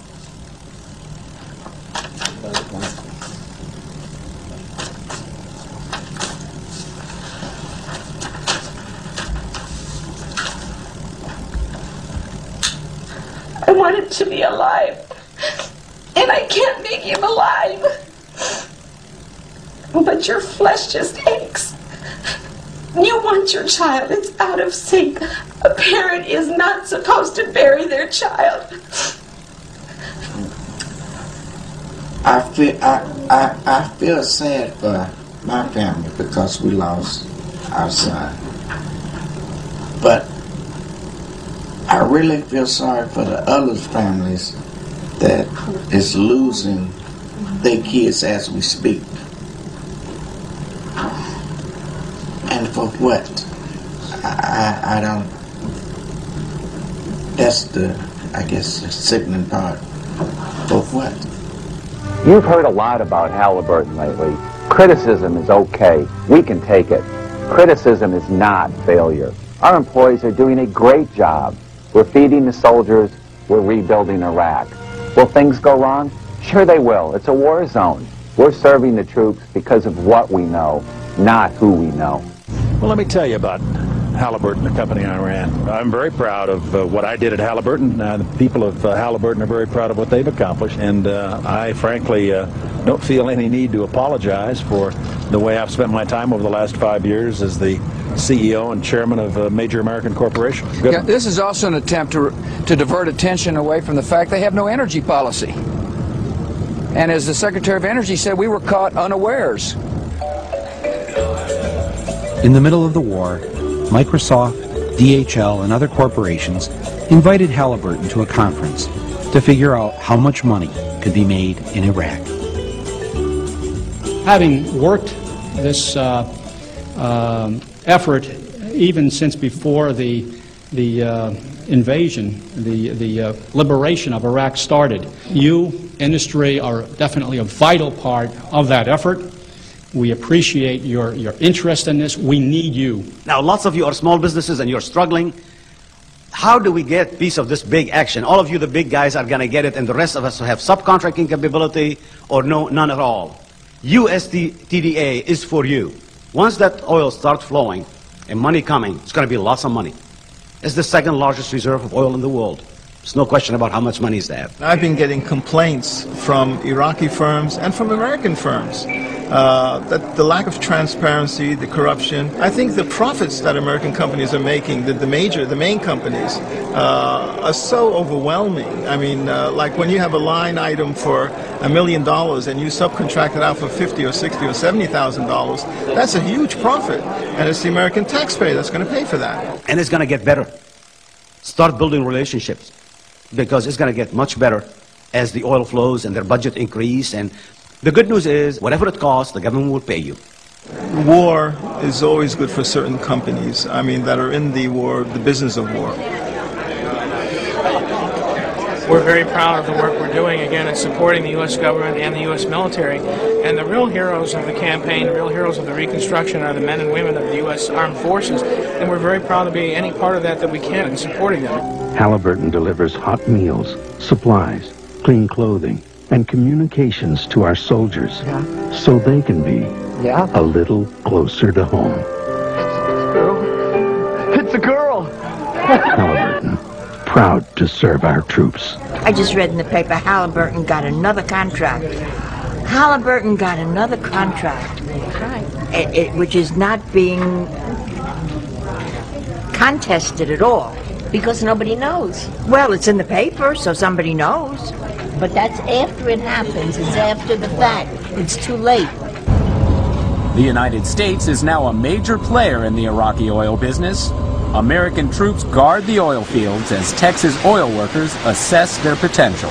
I want him to be alive, and I can't make him alive. But your flesh just aches. You want your child, it's out of sync. A parent is not supposed to bury their child. I feel sad for my family because we lost our son. But I really feel sorry for the other families that is losing their kids as we speak. And for what? I don't. That's I guess, the sickening part. For what? You've heard a lot about Halliburton lately. Criticism is okay. We can take it. Criticism is not failure. Our employees are doing a great job. We're feeding the soldiers. We're rebuilding Iraq. Will things go wrong? Sure they will. It's a war zone. We're serving the troops because of what we know, not who we know. Well, let me tell you about Halliburton, the company I ran. I'm very proud of what I did at Halliburton. The people of Halliburton are very proud of what they've accomplished, and I frankly don't feel any need to apologize for the way I've spent my time over the last 5 years as the CEO and chairman of a major American corporation. Yeah, this is also an attempt to divert attention away from the fact they have no energy policy. And as the Secretary of Energy said, we were caught unawares. In the middle of the war, Microsoft, DHL, and other corporations invited Halliburton to a conference to figure out how much money could be made in Iraq. Having worked this effort even since before the invasion, the liberation of Iraq started, you, industry, are definitely a vital part of that effort. We appreciate your interest in this. We need you. Now, lots of you are small businesses and you're struggling. How do we get a piece of this big action? All of you, the big guys, are going to get it, and the rest of us who have subcontracting capability or none at all. USTDA is for you. Once that oil starts flowing and money coming, it's going to be lots of money. It's the second largest reserve of oil in the world. There's no question about how much money is there. I've been getting complaints from Iraqi firms and from American firms that the lack of transparency, the corruption. I think the profits that American companies are making, the main companies, are so overwhelming. I mean, like when you have a line item for $1 million and you subcontract it out for $50,000 or $60,000 or $70,000, that's a huge profit, and it's the American taxpayer that's going to pay for that. And it's going to get better. Start building relationships, because it's going to get much better as the oil flows and their budget increase. And the good news is, whatever it costs, the government will pay you. War is always good for certain companies, I mean, that are in the war, the business of war. We're very proud of the work we're doing, again, in supporting the U.S. government and the U.S. military. And the real heroes of the campaign, the real heroes of the Reconstruction are the men and women of the U.S. Armed Forces. And we're very proud to be any part of that we can in supporting them. Halliburton delivers hot meals, supplies, clean clothing, and communications to our soldiers so they can be a little closer to home. It's a girl! Halliburton, proud to serve our troops. I just read in the paper Halliburton got another contract. Halliburton got another contract, which is not being contested at all. Because nobody knows. Well, it's in the paper, so somebody knows. But that's after it happens. It's after the fact. It's too late. The United States is now a major player in the Iraqi oil business. American troops guard the oil fields as Texas oil workers assess their potential.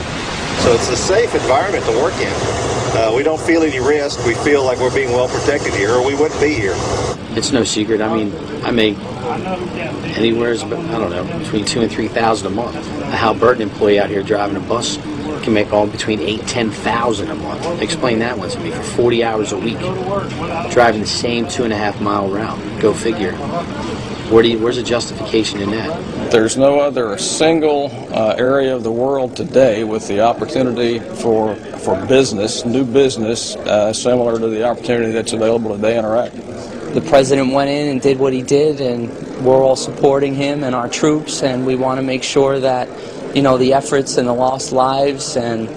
So it's a safe environment to work in. We don't feel any risk. We feel like we're being well protected here, or we wouldn't be here. It's no secret. I mean, I make anywhere, I don't know, between $2,000 and $3,000 a month. A Halliburton employee out here driving a bus can make all between $8,000 and $10,000 a month. Explain that one to me. For 40 hours a week, driving the same 2.5 mile route. Go figure. Where's the justification in that? There's no other single area of the world today with the opportunity for business, new business, similar to the opportunity that's available today in Iraq. The president went in and did what he did, and we're all supporting him and our troops, and we want to make sure that, you know, the efforts and the lost lives, and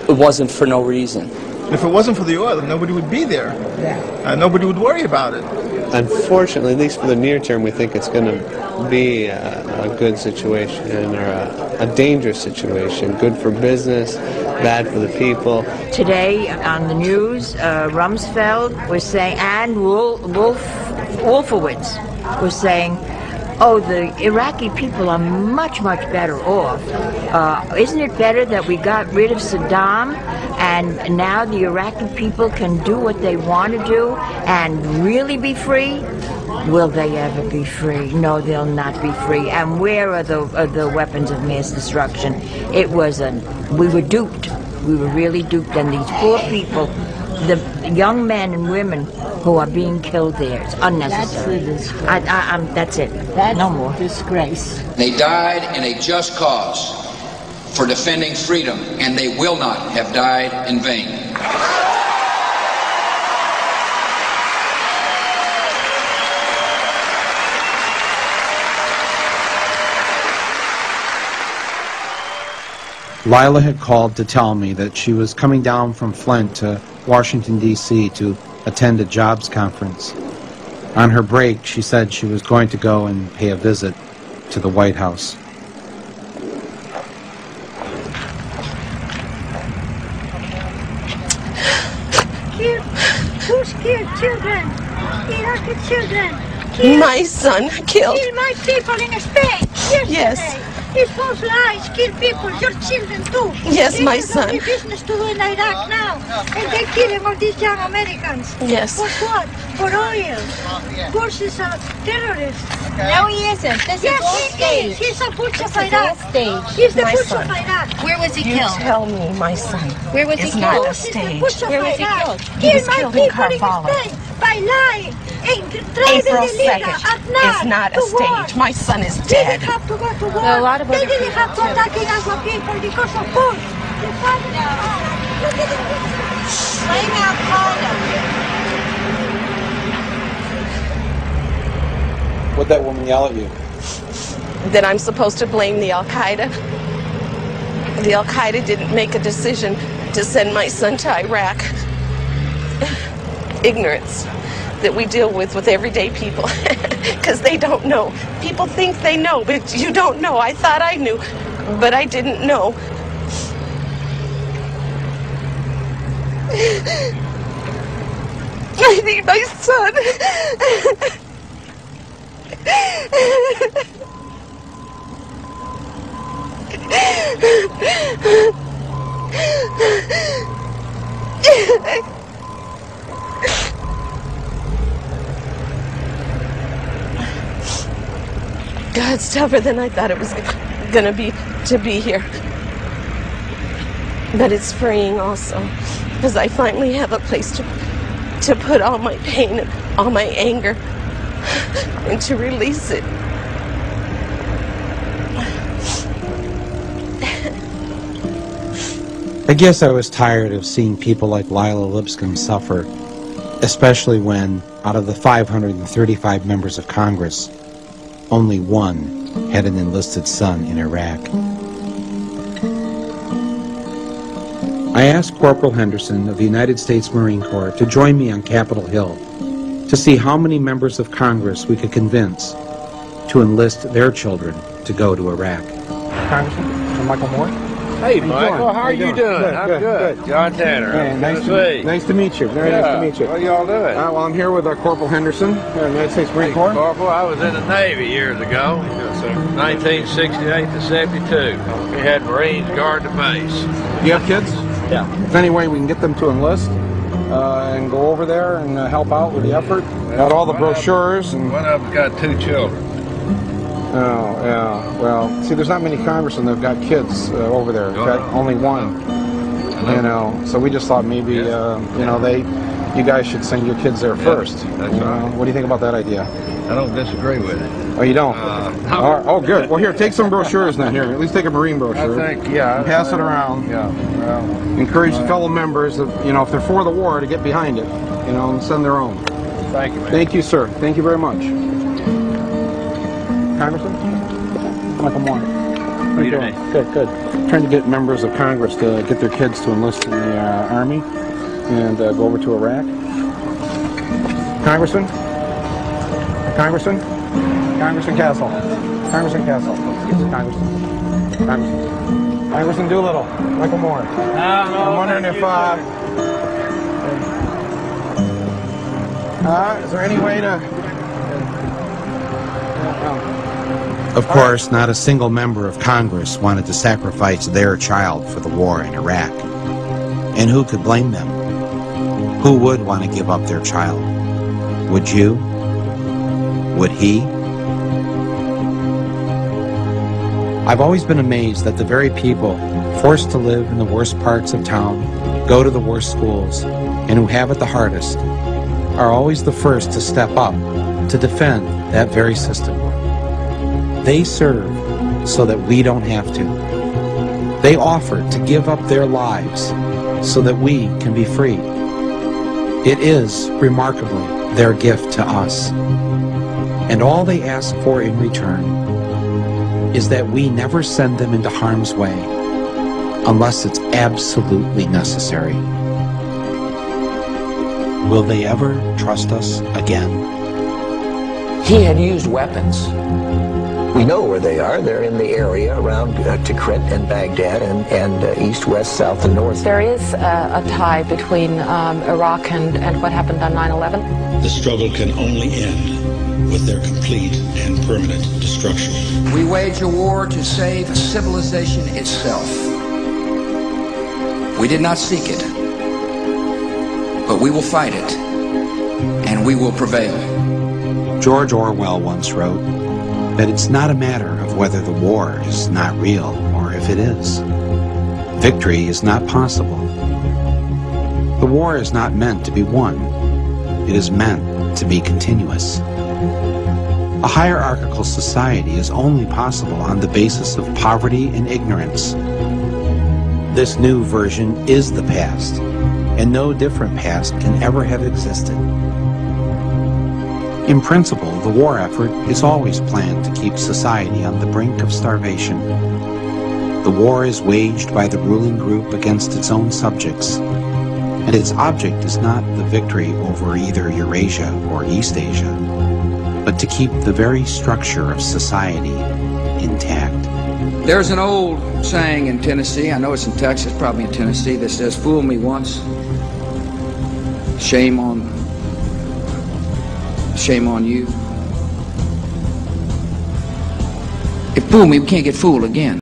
it wasn't for no reason. If it wasn't for the oil, nobody would be there. Nobody would worry about it. Unfortunately, at least for the near term, we think it's going to be a good situation or a dangerous situation. Good for business, bad for the people. Today on the news, Rumsfeld was saying, and Wolfowitz was saying, Oh, the Iraqi people are much, much better off. Isn't it better that we got rid of Saddam and now the Iraqi people can do what they want to do and really be free? Will they ever be free? No, they'll not be free. And where are the weapons of mass destruction? It was we were duped. We were really duped. And these poor people, the young men and women who are being killed there, it's unnecessary. That's it. That's no more. Disgrace. They died in a just cause for defending freedom, and they will not have died in vain. Lila had called to tell me that she was coming down from Flint to Washington, D.C. to attend a jobs conference. On her break, she said she was going to go and pay a visit to the White House. Who's killed children? Iraqi children. My son killed. Kill my people in Spain. Yes. It's false lies. Kill people, your children too. Yes, my This is son. only business to do in Iraq now. And they're killing all these young Americans. Yes. For what? For oil. Versus terrorists. No, he isn't. This is all Yes, staged. he is. He's a butcher of This is all Iraq. staged. He's the My butcher son. of Iraq. Where was he You killed? tell me, my son. Where was he It's killed? not a He's the stage. butcher of Where was he Iraq. killed? He Kill was my killed in people in Karbala. Spain by lying. And driving April illegal 2nd at night is not a to war. stage. My son is They dead. didn't have to go to war. There are a lot of They other didn't people, have to too. attack our people because of food. The father, look at it. Blame Al-Qaeda. What'd that woman yell at you? That I'm supposed to blame the Al-Qaeda. The Al-Qaeda didn't make a decision to send my son to Iraq. Ignorance that we deal with everyday people because they don't know. People think they know, but you don't know. I thought I knew, but I didn't know. I need my son. God's tougher than I thought it was gonna be to be here. But it's freeing also, because I finally have a place to put all my pain and all my anger and to release it. I guess I was tired of seeing people like Lila Lipscomb suffer, especially when, out of the 535 members of Congress, only one had an enlisted son in Iraq. I asked Corporal Henderson of the United States Marine Corps to join me on Capitol Hill to see how many members of Congress we could convince to enlist their children to go to Iraq. Congressman, Mr. Michael Moore? Hey, Michael, how are you doing? Good, I'm good, good. good. John Tanner. Hey, nice to meet you. Very nice to meet you. What are y'all doing? Well, I'm here with Corporal Henderson, United States Marine Corps. Corporal, I was in the Navy years ago, 1968 to 72. We had Marines guard the base. You have kids? Yeah. Is there any way we can get them to enlist and go over there and help out with the effort? Got all the brochures. And One of them's got 2 children. Oh, yeah. Well, see, there's not many congressmen that have got kids over there. In fact, only one. You know, so we just thought maybe, you know, you guys should send your kids there first. That's right. What do you think about that idea? I don't disagree with it. Oh, you don't? All right. Oh, good. Well, here, take some brochures then. Here, at least take a Marine brochure. I think, yeah. And pass it around. Yeah. Well, encourage fellow members, that, you know, if they're for the war, to get behind it, you know, and send their own. Thank you, man. Thank you, sir. Thank you very much. Congressman? Michael Moore. How are you doing? Good, good. Trying to get members of Congress to get their kids to enlist in the Army and go over to Iraq. Congressman? Congressman? Congressman Castle. Congressman Castle. Congressman. Congressman Doolittle. Michael Moore. I'm wondering if... is there any way to... Of course, not a single member of Congress wanted to sacrifice their child for the war in Iraq. And who could blame them? Who would want to give up their child? Would you? Would he? I've always been amazed that the very people forced to live in the worst parts of town, go to the worst schools, and who have it the hardest, are always the first to step up to defend that very system. They serve so that we don't have to. They offer to give up their lives so that we can be free. It is, remarkably, their gift to us. And all they ask for in return is that we never send them into harm's way unless it's absolutely necessary. Will they ever trust us again? He had used weapons. We know where they are. They're in the area around Tikrit and Baghdad and east, west, south, and north. There is a tie between Iraq and what happened on 9/11. The struggle can only end with their complete and permanent destruction. We wage a war to save civilization itself. We did not seek it, but we will fight it, and we will prevail. George Orwell once wrote that it's not a matter of whether the war is not real or if it is. Victory is not possible. The war is not meant to be won. It is meant to be continuous. A hierarchical society is only possible on the basis of poverty and ignorance. This new version is the past, and no different past can ever have existed. In principle, the war effort is always planned to keep society on the brink of starvation. The war is waged by the ruling group against its own subjects, and its object is not the victory over either Eurasia or East Asia, but to keep the very structure of society intact. There's an old saying in Tennessee, I know it's in Texas, probably in Tennessee, that says, "Fool me once, shame on you." If fool me, we can't get fooled again.